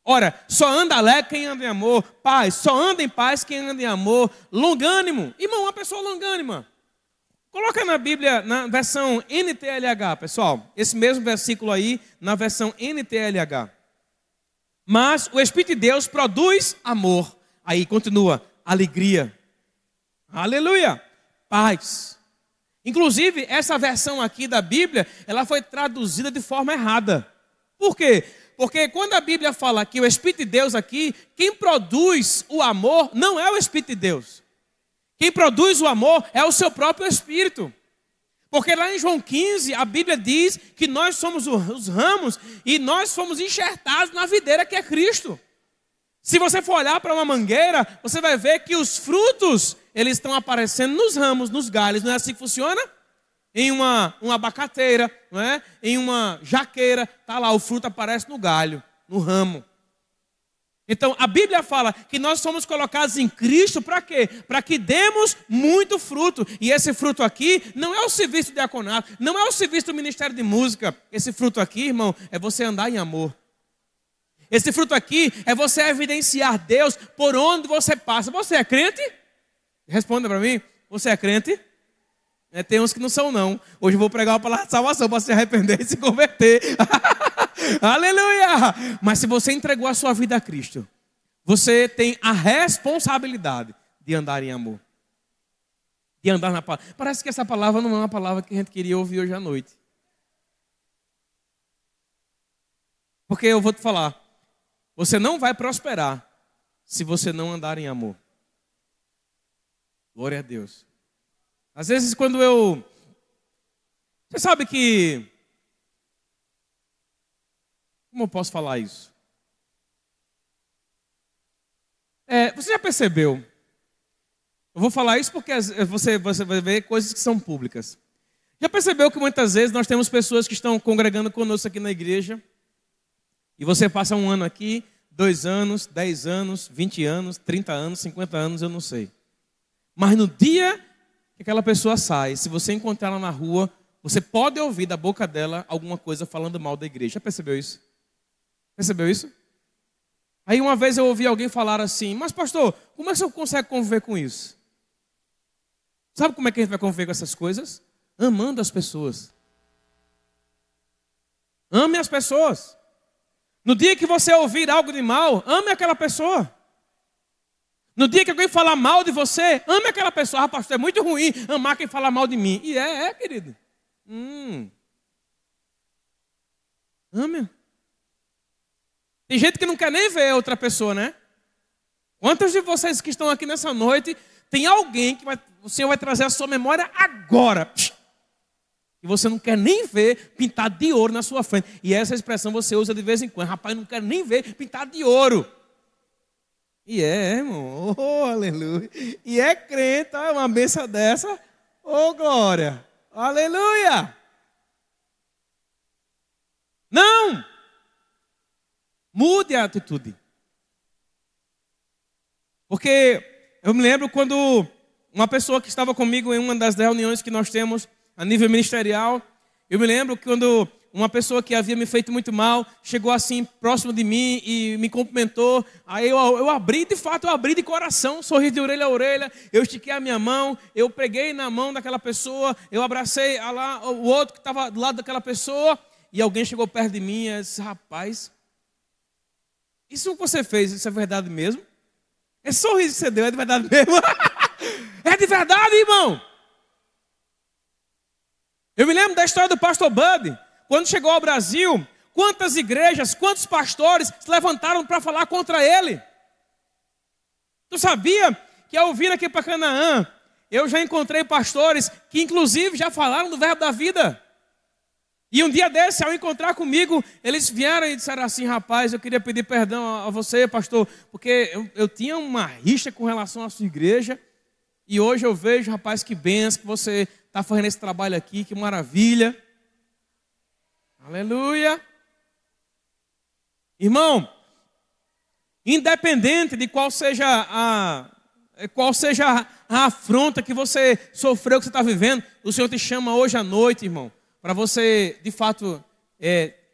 [SPEAKER 1] Ora, só anda alegre quem anda em amor. Paz, só anda em paz quem anda em amor. Longânimo. Irmão, uma pessoa longânima. Coloca na Bíblia, na versão NTLH, pessoal. Esse mesmo versículo aí, na versão NTLH. Mas o Espírito de Deus produz amor. Aí continua, alegria. Aleluia. Paz. Inclusive, essa versão aqui da Bíblia, ela foi traduzida de forma errada. Por quê? Porque quando a Bíblia fala que o Espírito de Deus aqui, quem produz o amor não é o Espírito de Deus. Quem produz o amor é o seu próprio Espírito. Porque lá em João 15, a Bíblia diz que nós somos os ramos e nós fomos enxertados na videira que é Cristo. Se você for olhar para uma mangueira, você vai ver que os frutos, eles estão aparecendo nos ramos, nos galhos. Não é assim que funciona? Em uma abacateira, não é? Em uma jaqueira, tá lá, o fruto aparece no galho, no ramo. Então, a Bíblia fala que nós somos colocados em Cristo para quê? Para que demos muito fruto. E esse fruto aqui não é o serviço de diaconato, não é o serviço do ministério de música. Esse fruto aqui, irmão, é você andar em amor. Esse fruto aqui é você evidenciar Deus por onde você passa. Você é crente? Responda para mim. Você é crente? Tem uns que não são, não. Hoje eu vou pregar uma palavra de salvação para se arrepender e se converter. Aleluia! Mas se você entregou a sua vida a Cristo, você tem a responsabilidade de andar em amor. De andar na palavra. Parece que essa palavra não é uma palavra que a gente queria ouvir hoje à noite. Porque eu vou te falar, você não vai prosperar se você não andar em amor. Glória a Deus. Às vezes quando você sabe que... Como eu posso falar isso? Você já percebeu? Eu vou falar isso porque você vai ver coisas que são públicas. Já percebeu que muitas vezes nós temos pessoas que estão congregando conosco aqui na igreja e você passa 1 ano aqui, 2 anos, 10 anos, 20 anos, 30 anos, 50 anos, eu não sei. Mas no dia que aquela pessoa sai, se você encontrar ela na rua, você pode ouvir da boca dela alguma coisa falando mal da igreja. Já percebeu isso? Percebeu isso? Aí uma vez eu ouvi alguém falar assim, mas pastor, como é que você consegue conviver com isso? Sabe como é que a gente vai conviver com essas coisas? Amando as pessoas. Ame as pessoas. No dia que você ouvir algo de mal, ame aquela pessoa. No dia que alguém falar mal de você, ame aquela pessoa. Ah, pastor, é muito ruim amar quem fala mal de mim. E querido. Ame. Tem gente que não quer nem ver outra pessoa, né? Quantos de vocês que estão aqui nessa noite, tem alguém que o Senhor vai trazer a sua memória agora, e você não quer nem ver pintado de ouro na sua frente. E essa expressão você usa de vez em quando. Rapaz, não quero nem ver pintado de ouro. E irmão, aleluia. E é crente, uma benção dessa, glória, aleluia. Não! Mude a atitude. Porque eu me lembro quando uma pessoa que estava comigo em uma das reuniões que nós temos a nível ministerial, eu me lembro quando uma pessoa que havia me feito muito mal chegou assim próximo de mim e me cumprimentou. Aí eu abri, de fato, eu abri de coração, sorri de orelha a orelha. Eu estiquei a minha mão, eu peguei na mão daquela pessoa, eu abracei lá o outro que estava do lado daquela pessoa. E alguém chegou perto de mim e disse, rapaz, isso que você fez, isso é verdade mesmo? Esse sorriso que você deu é de verdade mesmo? É de verdade, irmão. Eu me lembro da história do pastor Bud. Quando chegou ao Brasil, quantas igrejas, quantos pastores se levantaram para falar contra ele? Tu sabia que ao vir aqui para Canaã, eu já encontrei pastores que inclusive já falaram do verbo da vida. E um dia desse, ao encontrar comigo, eles vieram e disseram assim, rapaz, eu queria pedir perdão a você, pastor, porque eu tinha uma rixa com relação à sua igreja, e hoje eu vejo, rapaz, que benção que você está fazendo esse trabalho aqui, que maravilha. Aleluia. Irmão, independente de qual seja a afronta que você sofreu, que você está vivendo, o Senhor te chama hoje à noite, irmão, para você, de fato,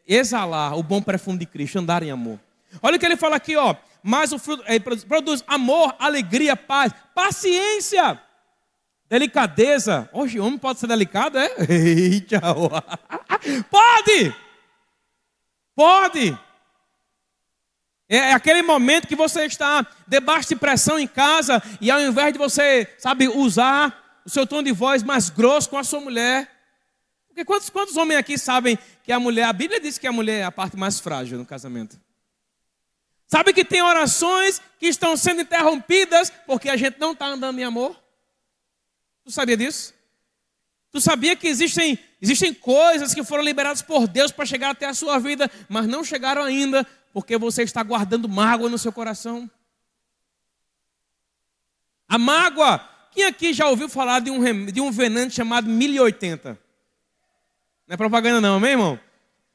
[SPEAKER 1] exalar o bom perfume de Cristo, andar em amor. Olha o que ele fala aqui, ó. Mas o fruto produz amor, alegria, paz, paciência, delicadeza. Hoje o homem pode ser delicado, é? Eita, pode. É aquele momento que você está debaixo de pressão em casa e ao invés de você, sabe, usar o seu tom de voz mais grosso com a sua mulher. Porque quantos homens aqui sabem que a mulher, a Bíblia diz que a mulher é a parte mais frágil no casamento. Sabe que tem orações que estão sendo interrompidas porque a gente não está andando em amor? Tu sabia disso? Tu sabia que existem coisas que foram liberadas por Deus para chegar até a sua vida, mas não chegaram ainda porque você está guardando mágoa no seu coração? A mágoa, quem aqui já ouviu falar de um veneno chamado 1080? Não é propaganda não, amém, irmão?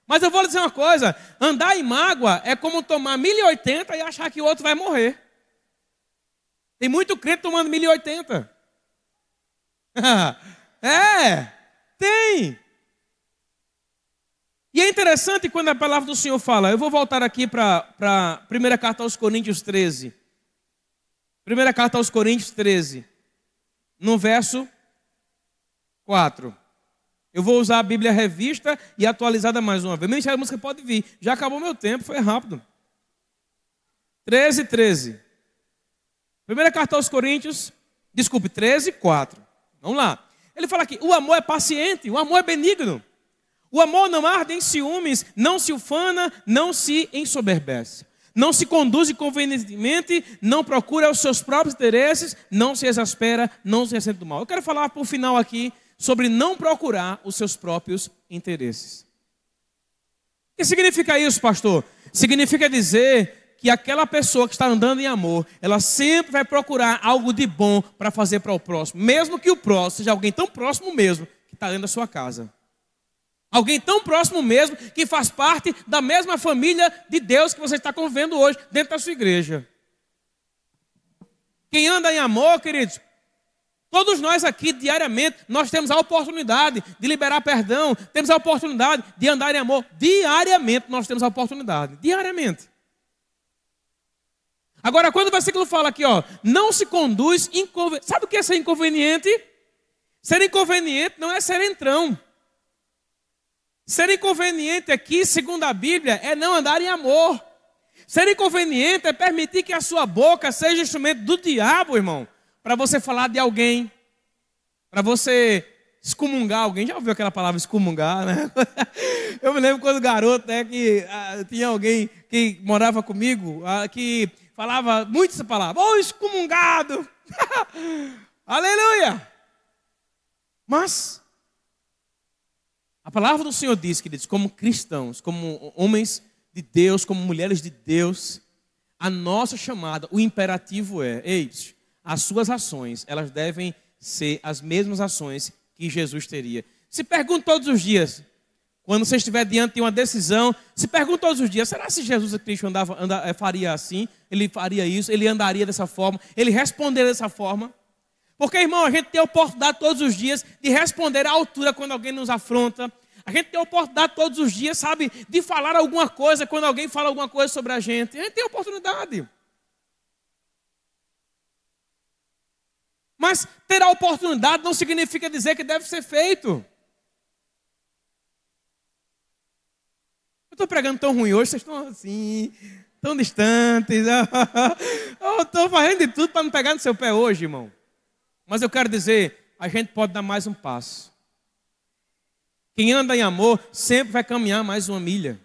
[SPEAKER 1] Mas eu vou dizer uma coisa, andar em mágoa é como tomar 1080 e achar que o outro vai morrer. Tem muito crente tomando 1080. Tem. E é interessante quando a palavra do Senhor fala, eu vou voltar aqui para a primeira carta aos Coríntios 13. Primeira carta aos Coríntios 13, no verso 4. Eu vou usar a Bíblia revista e atualizada mais uma vez. O Ministério da Música pode vir. Já acabou meu tempo, foi rápido. 13. Primeira carta aos Coríntios, 13, 4. Vamos lá. Ele fala aqui, o amor é paciente, o amor é benigno. O amor não arde em ciúmes, não se ufana, não se ensoberbece. Não se conduz inconvenientemente, não procura os seus próprios interesses, não se exaspera, não se ressente do mal. Eu quero falar por final aqui sobre não procurar os seus próprios interesses. O que significa isso, pastor? Significa dizer que aquela pessoa que está andando em amor, ela sempre vai procurar algo de bom para fazer para o próximo, mesmo que o próximo seja alguém tão próximo mesmo que está dentro da sua casa. Alguém tão próximo mesmo que faz parte da mesma família de Deus que você está convivendo hoje dentro da sua igreja. Quem anda em amor, queridos, todos nós aqui, diariamente, nós temos a oportunidade de liberar perdão, temos a oportunidade de andar em amor. Diariamente nós temos a oportunidade, diariamente. Agora, quando o versículo fala aqui, ó, não se conduz inconveniente. Sabe o que é ser inconveniente? Ser inconveniente não é ser entrão. Ser inconveniente aqui, segundo a Bíblia, é não andar em amor. Ser inconveniente é permitir que a sua boca seja instrumento do diabo, irmão, para você falar de alguém, para você excomungar alguém. Já ouviu aquela palavra excomungar, né? Eu me lembro quando garoto, né, que tinha alguém que morava comigo, que falava muito essa palavra. Ô, excomungado! Aleluia! Mas a palavra do Senhor diz, queridos, como cristãos, como homens de Deus, como mulheres de Deus, a nossa chamada, o imperativo é, as suas ações, elas devem ser as mesmas ações que Jesus teria. Se pergunta todos os dias, quando você estiver diante de uma decisão, se pergunta todos os dias, será que Jesus Cristo faria assim? Ele faria isso? Ele andaria dessa forma? Ele responderia dessa forma? Porque, irmão, a gente tem a oportunidade todos os dias de responder à altura quando alguém nos afronta. A gente tem a oportunidade todos os dias, sabe, de falar alguma coisa quando alguém fala alguma coisa sobre a gente. A gente tem a oportunidade. Mas ter a oportunidade não significa dizer que deve ser feito. Eu estou pregando tão ruim hoje, vocês estão assim, tão distantes. Eu estou fazendo de tudo para não pegar no seu pé hoje, irmão. Mas eu quero dizer, a gente pode dar mais um passo. Quem anda em amor sempre vai caminhar mais uma milha.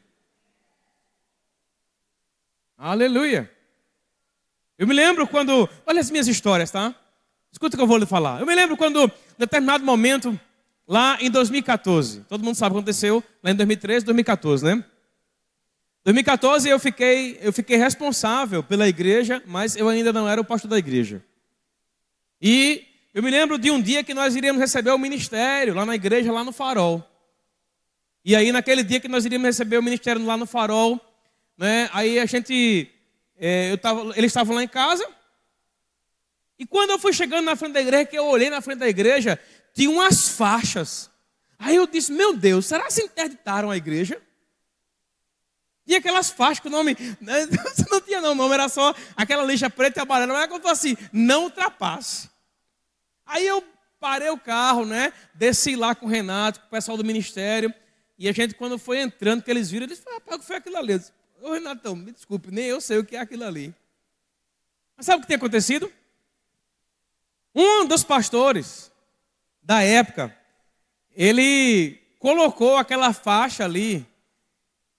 [SPEAKER 1] Aleluia. Eu me lembro quando, olha as minhas histórias, tá? Escuta o que eu vou lhe falar. Eu me lembro quando, em determinado momento, lá em 2014, todo mundo sabe o que aconteceu, lá em 2013, 2014, né? 2014 eu fiquei responsável pela igreja, mas eu ainda não era o pastor da igreja. E eu me lembro de um dia que nós iríamos receber o ministério lá na igreja, lá no Farol. E aí naquele dia que nós iríamos receber o ministério lá no Farol, né? Aí a gente, eles estavam lá em casa. E quando eu fui chegando na frente da igreja, que eu olhei na frente da igreja, tinha umas faixas. Aí eu disse, meu Deus, será que se interditaram a igreja? Tinha aquelas faixas com o nome, não tinha não, o nome era só aquela lixa preta e amarela, mas quando assim, não ultrapasse. Aí eu parei o carro, né, desci lá com o Renato, com o pessoal do ministério, e a gente quando foi entrando, que eles viram, eles falaram, rapaz, o que foi aquilo ali? Eu disse, ô Renatão, me desculpe, nem eu sei o que é aquilo ali. Mas sabe o que tem acontecido? Um dos pastores da época, ele colocou aquela faixa ali,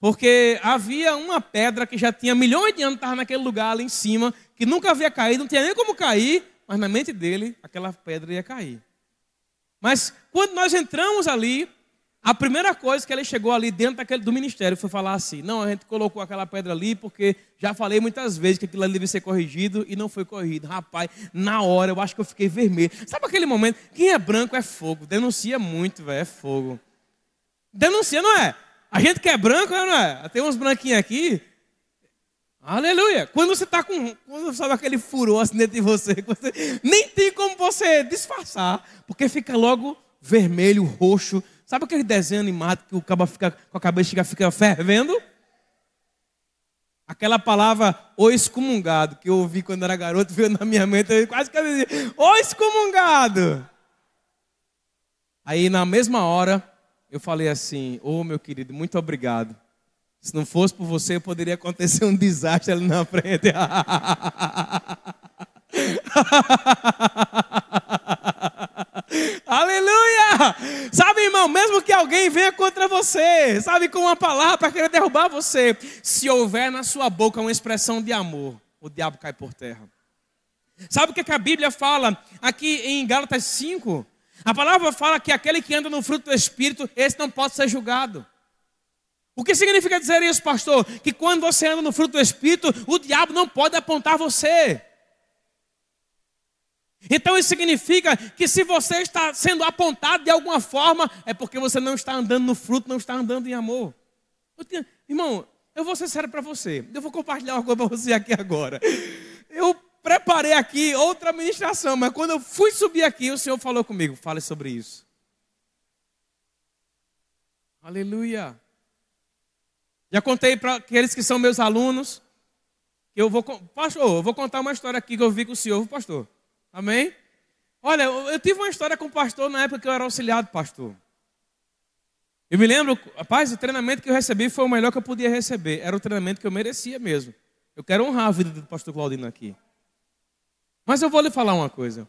[SPEAKER 1] porque havia uma pedra que já tinha milhões de anos, estava naquele lugar ali em cima, que nunca havia caído, não tinha nem como cair, mas na mente dele, aquela pedra ia cair. Mas quando nós entramos ali, a primeira coisa que ele chegou ali dentro do ministério foi falar assim, não, a gente colocou aquela pedra ali porque já falei muitas vezes que aquilo ali devia ser corrigido e não foi corrigido. Rapaz, na hora eu acho que eu fiquei vermelho. Sabe aquele momento? Quem é branco é fogo, denuncia muito, velho, é fogo. Denuncia, não é? A gente que é branco, não é? Tem uns branquinhos aqui. Aleluia. Quando você está quando sabe aquele furor assim dentro de você, nem tem como você disfarçar, porque fica logo vermelho, roxo. Sabe aquele desenho animado que o cabo fica com a cabeça fica fervendo? Aquela palavra, o excomungado, que eu ouvi quando era garoto, veio na minha mente, eu quase que dizia, o excomungado. Aí na mesma hora, eu falei assim, ô meu querido, muito obrigado. Se não fosse por você, poderia acontecer um desastre ali na frente. Aleluia! Sabe, irmão, mesmo que alguém venha contra você, sabe, com uma palavra para querer derrubar você, se houver na sua boca uma expressão de amor, o diabo cai por terra. Sabe o que a Bíblia fala aqui em Gálatas 5? A palavra fala que aquele que anda no fruto do Espírito, esse não pode ser julgado. O que significa dizer isso, pastor? Que quando você anda no fruto do Espírito, o diabo não pode apontar você. Então isso significa que se você está sendo apontado de alguma forma, é porque você não está andando no fruto, não está andando em amor. Irmão, eu vou ser sério para você. Eu vou compartilhar uma coisa para você aqui agora. Eu preparei aqui outra ministração, mas quando eu fui subir aqui, o Senhor falou comigo, fale sobre isso. Aleluia. Já contei para aqueles que são meus alunos, que pastor, eu vou contar uma história aqui que eu vi com o senhor, pastor. Amém? Olha, eu tive uma história com o pastor na época que eu era auxiliar do pastor. Eu me lembro, rapaz, o treinamento que eu recebi foi o melhor que eu podia receber. Era o treinamento que eu merecia mesmo. Eu quero honrar a vida do pastor Claudino aqui. Mas eu vou lhe falar uma coisa.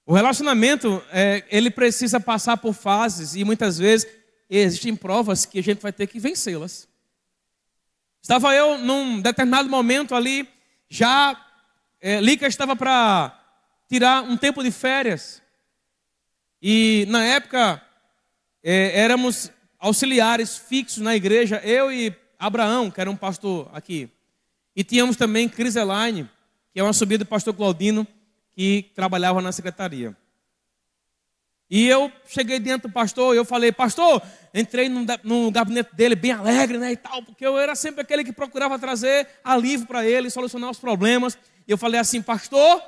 [SPEAKER 1] O relacionamento, ele precisa passar por fases e muitas vezes existem provas que a gente vai ter que vencê-las. Estava eu num determinado momento ali, já Lica estava para tirar um tempo de férias. E na época éramos auxiliares fixos na igreja, eu e Abraão, que era um pastor aqui. E tínhamos também Criseline, que é uma sobrinha do pastor Claudino, que trabalhava na secretaria. E eu cheguei dentro do pastor e eu falei, pastor, entrei no gabinete dele bem alegre, né, e tal, porque eu era sempre aquele que procurava trazer alívio para ele, solucionar os problemas. E eu falei assim, pastor,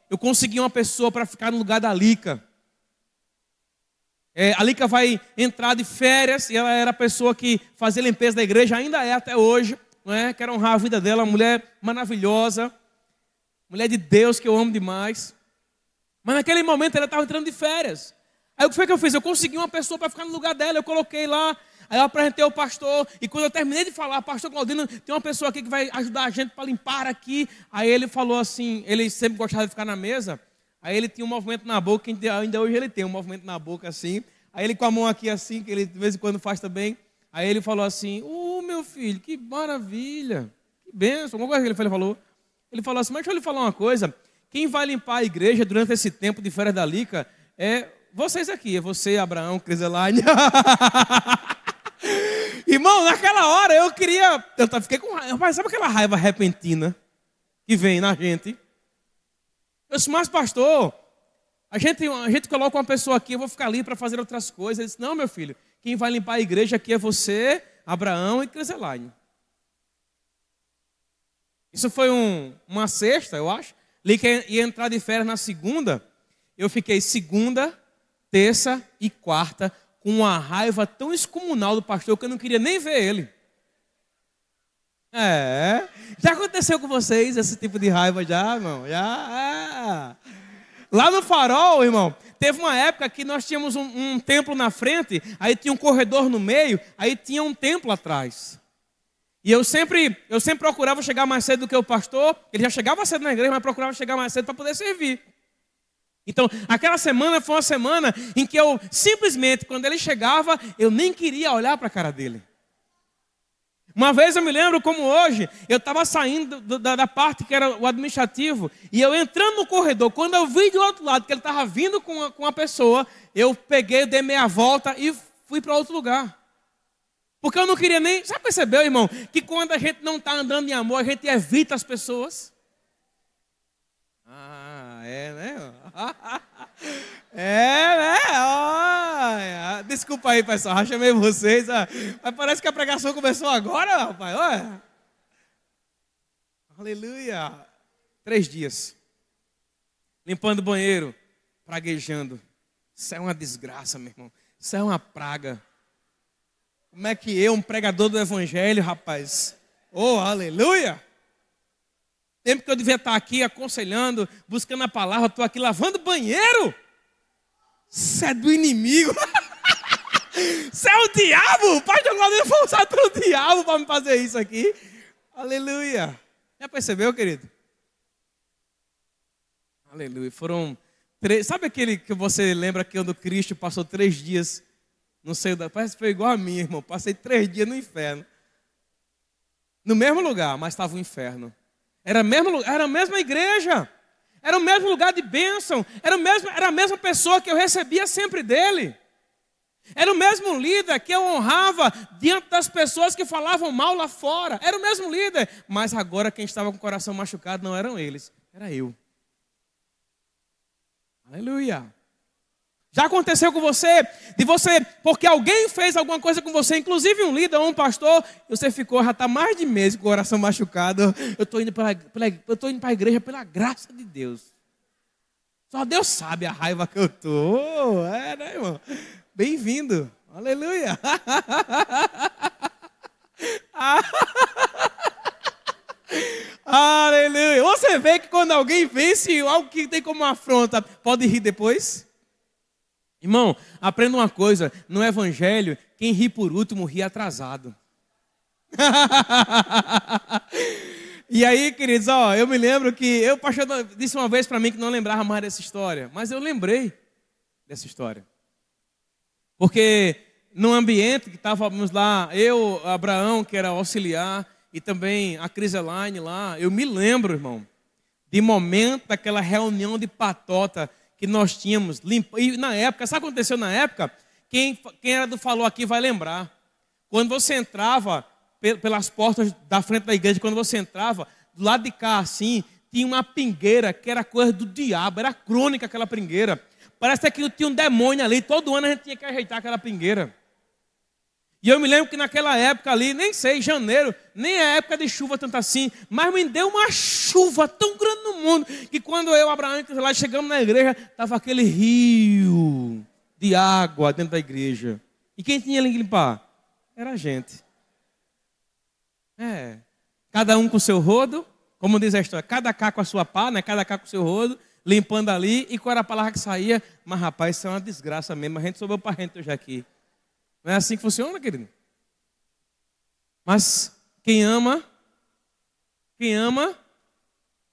[SPEAKER 1] eu consegui uma pessoa para ficar no lugar da Lica. A Lica vai entrar de férias e ela era a pessoa que fazia limpeza da igreja, ainda é até hoje, não é? Quero honrar a vida dela, uma mulher maravilhosa, mulher de Deus que eu amo demais. Mas naquele momento ela estava entrando de férias. Aí o que foi que eu fiz? Eu consegui uma pessoa para ficar no lugar dela, eu coloquei lá, aí eu apresentei o pastor, e quando eu terminei de falar, pastor Claudino, tem uma pessoa aqui que vai ajudar a gente para limpar aqui. Aí ele falou assim, ele sempre gostava de ficar na mesa, aí ele tinha um movimento na boca, ainda hoje ele tem um movimento na boca assim, aí ele com a mão aqui assim, que ele de vez em quando faz também, aí ele falou assim, meu filho, que maravilha, que bênção, alguma coisa que ele falou. Ele falou assim, mas deixa eu lhe falar uma coisa, quem vai limpar a igreja durante esse tempo de férias da Lica é vocês aqui, é você, Abraão, Criseline. Irmão, naquela hora eu fiquei com raiva. Rapaz, sabe aquela raiva repentina que vem na gente? Eu disse, mas pastor, a gente coloca uma pessoa aqui, eu vou ficar ali para fazer outras coisas. Ele disse, não, meu filho, quem vai limpar a igreja aqui é você, Abraão e Criseline. Isso foi uma sexta, eu acho. Ele ia entrar de férias na segunda. Eu fiquei segunda, terça e quarta com uma raiva tão excomunal do pastor que eu não queria nem ver ele. Já aconteceu com vocês esse tipo de raiva já, irmão? Já. Lá no Farol, irmão, teve uma época que nós tínhamos um templo na frente, aí tinha um corredor no meio, aí tinha um templo atrás. E eu sempre procurava chegar mais cedo do que o pastor. Ele já chegava cedo na igreja, mas procurava chegar mais cedo para poder servir. Então, aquela semana foi uma semana em que eu simplesmente, quando ele chegava, eu nem queria olhar para a cara dele. Uma vez eu me lembro como hoje, eu estava saindo da parte que era o administrativo, e eu entrando no corredor, quando eu vi do outro lado que ele estava vindo com a pessoa, eu peguei, dei meia volta e fui para outro lugar. Porque eu não queria nem... Já percebeu, irmão, que quando a gente não está andando em amor, a gente evita as pessoas? Né? Desculpa aí, pessoal, já chamei vocês. Mas parece que a pregação começou agora, rapaz. Olha. Aleluia. 3 dias. Limpando o banheiro, praguejando. Isso é uma desgraça, meu irmão. Isso é uma praga. Como é que eu, um pregador do evangelho, rapaz? Oh, aleluia! Tempo que eu devia estar aqui aconselhando, buscando a palavra, estou aqui lavando banheiro. Isso é do inimigo. Isso é o diabo. O pastor Claudinho foi usado pelo diabo para me fazer isso aqui. Aleluia. Já percebeu, querido? Aleluia. Foram 3... Sabe aquele que você lembra que quando Cristo passou 3 dias... Não sei, parece que foi igual a mim, irmão. Passei 3 dias no inferno. No mesmo lugar, mas estava o inferno. Era a mesma igreja. Era o mesmo lugar de bênção. Era a mesma pessoa que eu recebia sempre dele. Era o mesmo líder que eu honrava diante das pessoas que falavam mal lá fora. Era o mesmo líder. Mas agora quem estava com o coração machucado não eram eles. Era eu. Aleluia. Já aconteceu com você, porque alguém fez alguma coisa com você, inclusive um líder ou um pastor, e você ficou, já está mais de mês com o coração machucado. Eu estou indo para a igreja pela graça de Deus. Só Deus sabe a raiva que eu estou. Né, irmão? Bem-vindo. Aleluia. Aleluia. Você vê que quando alguém vence algo que tem como uma afronta, pode rir depois? Irmão, aprenda uma coisa, no evangelho, quem ri por último, ri atrasado. E aí, queridos, eu me lembro que o pastor disse uma vez para mim que não lembrava mais dessa história, mas eu lembrei dessa história. Porque no ambiente que estávamos lá, eu, Abraão, que era auxiliar, e também a Criseline lá, eu me lembro, irmão, de momento daquela reunião de patota que nós tínhamos, e na época, sabe o que aconteceu na época? Quem era do Falou aqui vai lembrar. Quando você entrava pelas portas da frente da igreja, quando você entrava, do lado de cá assim, tinha uma pingueira que era coisa do diabo, era crônica aquela pingueira. Parece que tinha um demônio ali, todo ano a gente tinha que ajeitar aquela pingueira. E eu me lembro que naquela época ali, nem sei, janeiro, nem é época de chuva tanto assim, mas me deu uma chuva tão grande no mundo, que quando eu, Abraão e lá chegamos na igreja, estava aquele rio de água dentro da igreja. E quem tinha que limpar? Era a gente. Cada um com o seu rodo, como diz a história, cada cá com a sua pá, né? Cada cá com o seu rodo, limpando ali, e qual era a palavra que saía? Mas rapaz, isso é uma desgraça mesmo, a gente sobrou para a gente hoje aqui. Não é assim que funciona, querido? Mas quem ama,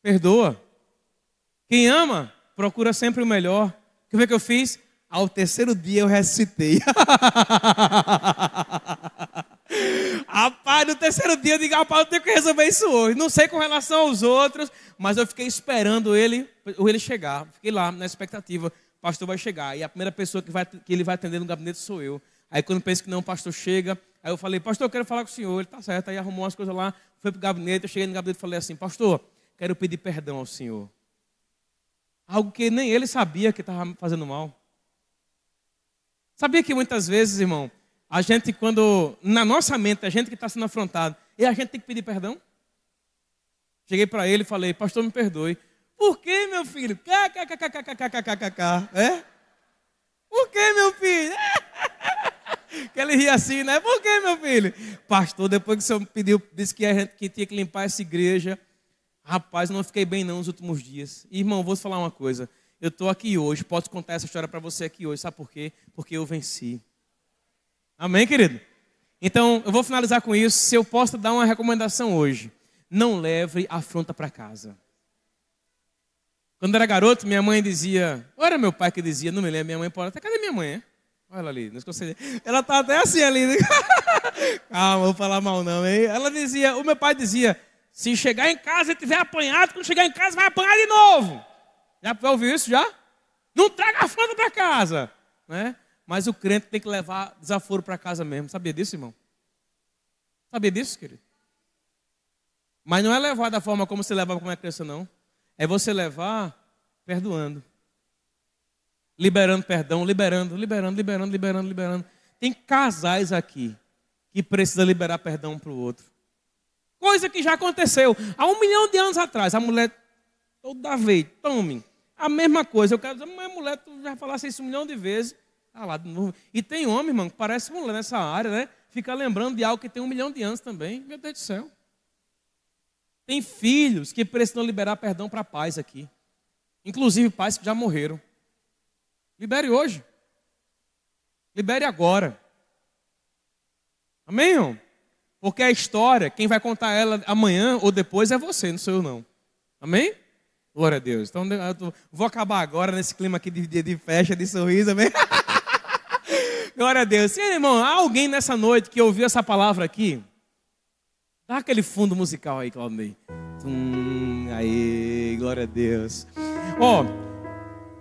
[SPEAKER 1] perdoa. Quem ama, procura sempre o melhor. Quer ver o que eu fiz? Ao 3º dia eu ressuscitei. Rapaz, no 3º dia eu digo, rapaz, eu tenho que resolver isso hoje. Não sei com relação aos outros, mas eu fiquei esperando ele chegar. Fiquei lá na expectativa. O pastor vai chegar. E a primeira pessoa que ele vai atender no gabinete sou eu. Aí quando penso que não, o pastor chega, aí eu falei, pastor, eu quero falar com o senhor. Ele, tá certo, aí arrumou umas coisas lá, foi para o gabinete, eu cheguei no gabinete e falei assim, pastor, quero pedir perdão ao senhor. Algo que nem ele sabia que estava fazendo mal. Sabia que muitas vezes, irmão, a gente quando, na nossa mente, a gente que está sendo afrontado, e a gente tem que pedir perdão? Cheguei para ele e falei, pastor, me perdoe. Por que, meu filho? Por que, meu filho? Que ele ria assim, né? Por quê, meu filho? Pastor, depois que o senhor pediu, disse que a gente que tinha que limpar essa igreja, rapaz, não fiquei bem não nos últimos dias. Irmão, vou te falar uma coisa. Eu estou aqui hoje, posso contar essa história para você aqui hoje. Sabe por quê? Porque eu venci. Amém, querido? Então, eu vou finalizar com isso. Se eu posso dar uma recomendação hoje, não leve afronta para casa. Quando eu era garoto, minha mãe dizia, ou era meu pai que dizia, não me lembro, minha mãe pode até, cadê minha mãe? Olha ela ali, não esqueci. Ela tá até assim ali. Calma, vou falar mal não, hein? Ela dizia, o meu pai dizia, se chegar em casa e tiver apanhado, quando chegar em casa vai apanhar de novo. Já ouviu isso já? Não traga afronta para casa, né? Mas o crente tem que levar desaforo para casa mesmo. Sabia disso, irmão? Sabia disso, querido? Mas não é levar da forma como você levava quando era criança, não. É você levar perdoando. Liberando perdão, liberando. Tem casais aqui que precisam liberar perdão um para o outro. Coisa que já aconteceu há 1 milhão de anos atrás. A mulher, toda vez, tome. A mesma coisa. Eu quero dizer, mas mulher, tu já falasse isso 1 milhão de vezes. Ah, lá de novo. E tem homem, irmão, que parece mulher nessa área, né? Fica lembrando de algo que tem 1 milhão de anos também. Meu Deus do céu. Tem filhos que precisam liberar perdão para pais aqui. Inclusive pais que já morreram. Libere hoje. Libere agora. Amém, irmão? Porque a história, quem vai contar ela amanhã ou depois é você, não sou eu não. Amém? Glória a Deus. Então, vou acabar agora nesse clima aqui de festa, de sorriso, amém? Glória a Deus. Sim, irmão, há alguém nessa noite que ouviu essa palavra aqui? Dá aquele fundo musical aí, Claudinei. Aí, glória a Deus.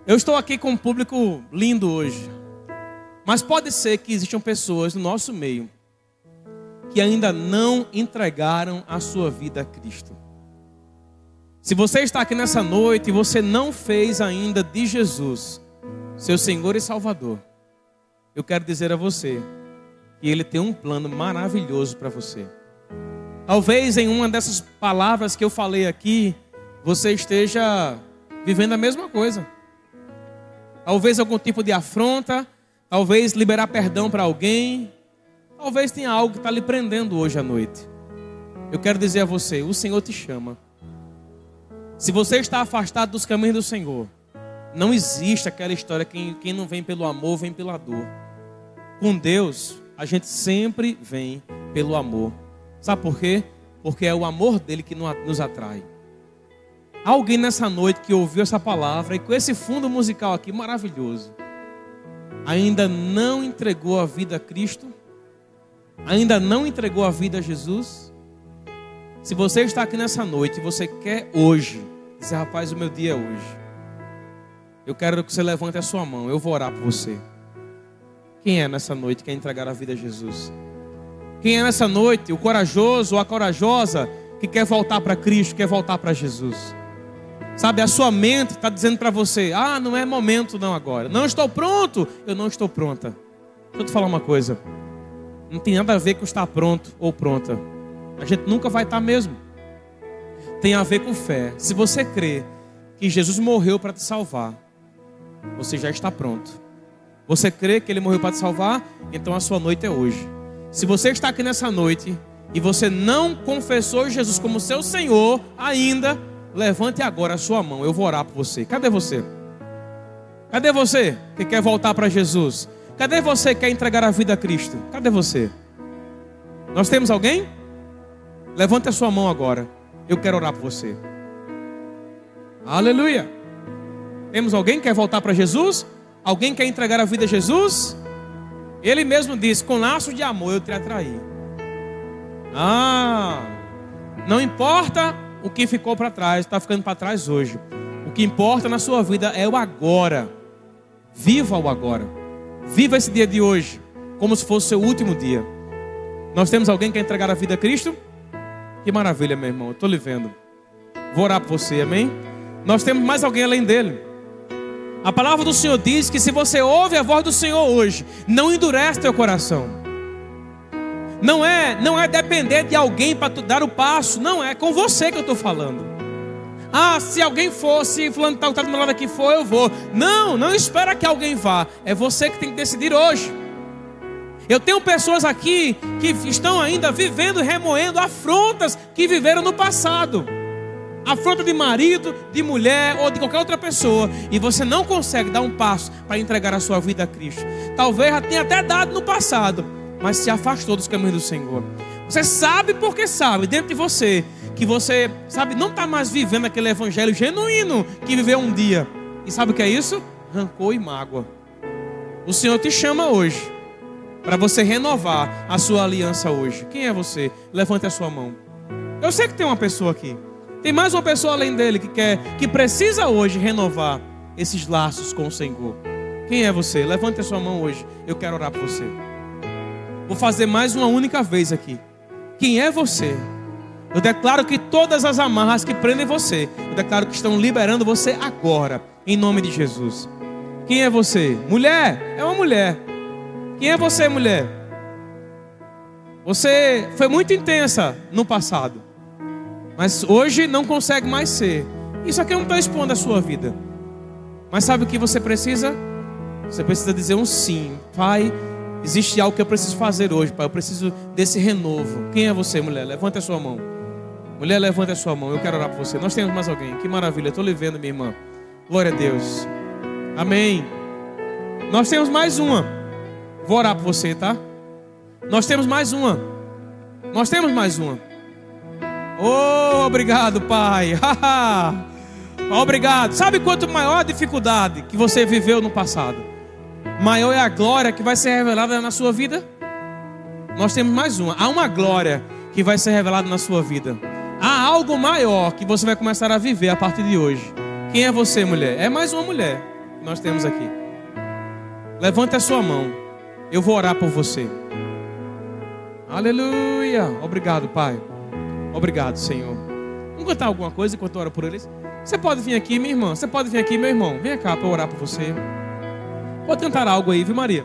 [SPEAKER 1] Eu estou aqui com um público lindo hoje. Mas pode ser que existam pessoas no nosso meio que ainda não entregaram a sua vida a Cristo. Se você está aqui nessa noite e você não fez ainda de Jesus seu Senhor e Salvador, eu quero dizer a você que Ele tem um plano maravilhoso para você. Talvez em uma dessas palavras que eu falei aqui, você esteja vivendo a mesma coisa. Talvez algum tipo de afronta, talvez liberar perdão para alguém, talvez tenha algo que está lhe prendendo hoje à noite. Eu quero dizer a você, o Senhor te chama. Se você está afastado dos caminhos do Senhor, não existe aquela história, quem não vem pelo amor, vem pela dor. Com Deus, a gente sempre vem pelo amor. Sabe por quê? Porque é o amor dele que nos atrai. Alguém nessa noite que ouviu essa palavra e com esse fundo musical aqui maravilhoso, ainda não entregou a vida a Cristo? Ainda não entregou a vida a Jesus? Se você está aqui nessa noite e você quer hoje dizer, rapaz, o meu dia é hoje, eu quero que você levante a sua mão, eu vou orar por você. Quem é nessa noite que quer entregar a vida a Jesus? Quem é nessa noite o corajoso ou a corajosa que quer voltar para Cristo, quer voltar para Jesus? Sabe, a sua mente está dizendo para você, não é momento não agora. Não estou pronto, eu não estou pronta. Deixa eu te falar uma coisa. Não tem nada a ver com estar pronto ou pronta. A gente nunca vai estar mesmo. Tem a ver com fé. Se você crê que Jesus morreu para te salvar, você já está pronto. Você crê que Ele morreu para te salvar? Então a sua noite é hoje. Se você está aqui nessa noite e você não confessou Jesus como seu Senhor ainda, levante agora a sua mão, eu vou orar por você. Cadê você? Cadê você que quer voltar para Jesus? Cadê você que quer entregar a vida a Cristo? Cadê você? Nós temos alguém? Levante a sua mão agora, eu quero orar por você. Aleluia. Temos alguém que quer voltar para Jesus? Alguém quer entregar a vida a Jesus? Ele mesmo disse, com laços de amor eu te atraí. Não importa o que ficou para trás, está ficando para trás hoje. O que importa na sua vida é o agora. Viva o agora. Viva esse dia de hoje como se fosse o seu último dia. Nós temos alguém que quer entregar a vida a Cristo? Que maravilha, meu irmão, eu estou lhe vendo. Vou orar por você, amém? Nós temos mais alguém além dele. A palavra do Senhor diz que se você ouve a voz do Senhor hoje, não endurece teu coração. Não é depender de alguém para tu dar o passo. Não, é com você que eu estou falando. Se alguém for, se fulano está do meu lado aqui for, eu vou. Não espera que alguém vá. É você que tem que decidir hoje. Eu tenho pessoas aqui que estão ainda vivendo e remoendo afrontas que viveram no passado. Afronta de marido, de mulher ou de qualquer outra pessoa. E você não consegue dar um passo para entregar a sua vida a Cristo. Talvez já tenha até dado no passado, mas se afastou dos caminhos do Senhor. Você sabe porque sabe, dentro de você, que você, sabe, não está mais vivendo aquele evangelho genuíno que viveu um dia. E sabe o que é isso? Rancor e mágoa. O Senhor te chama hoje para você renovar a sua aliança hoje. Quem é você? Levante a sua mão. Eu sei que tem uma pessoa aqui. Tem mais uma pessoa além dele que precisa hoje renovar esses laços com o Senhor. Quem é você? Levante a sua mão hoje. Eu quero orar por você. Vou fazer mais uma única vez aqui. Quem é você? Eu declaro que todas as amarras que prendem você, eu declaro que estão liberando você agora, em nome de Jesus. Quem é você? Mulher, é uma mulher. Quem é você, mulher? Você foi muito intensa no passado, mas hoje não consegue mais ser. Isso aqui eu não estou expondo a sua vida. Mas sabe o que você precisa? Você precisa dizer um sim. Pai, existe algo que eu preciso fazer hoje, Pai. Eu preciso desse renovo. Quem é você, mulher? Levante a sua mão. Mulher, levante a sua mão. Eu quero orar por você. Nós temos mais alguém. Que maravilha. Estou lhe vendo, minha irmã. Glória a Deus. Amém. Nós temos mais uma. Vou orar por você, tá? Nós temos mais uma. Nós temos mais uma. Oh, obrigado, Pai. Obrigado. Sabe quanto maior a dificuldade que você viveu no passado, maior é a glória que vai ser revelada na sua vida? Nós temos mais uma. Há uma glória que vai ser revelada na sua vida. Há algo maior que você vai começar a viver a partir de hoje. Quem é você, mulher? É mais uma mulher que nós temos aqui. Levante a sua mão. Eu vou orar por você. Aleluia. Obrigado, Pai. Obrigado, Senhor. Vamos cantar alguma coisa enquanto eu oro por eles? Você pode vir aqui, minha irmã. Você pode vir aqui, meu irmão. Vem cá para eu orar por você. Pode cantar algo aí, viu, Maria?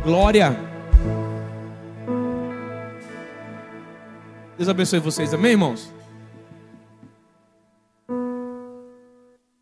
[SPEAKER 1] Glória. Deus abençoe vocês, amém, irmãos?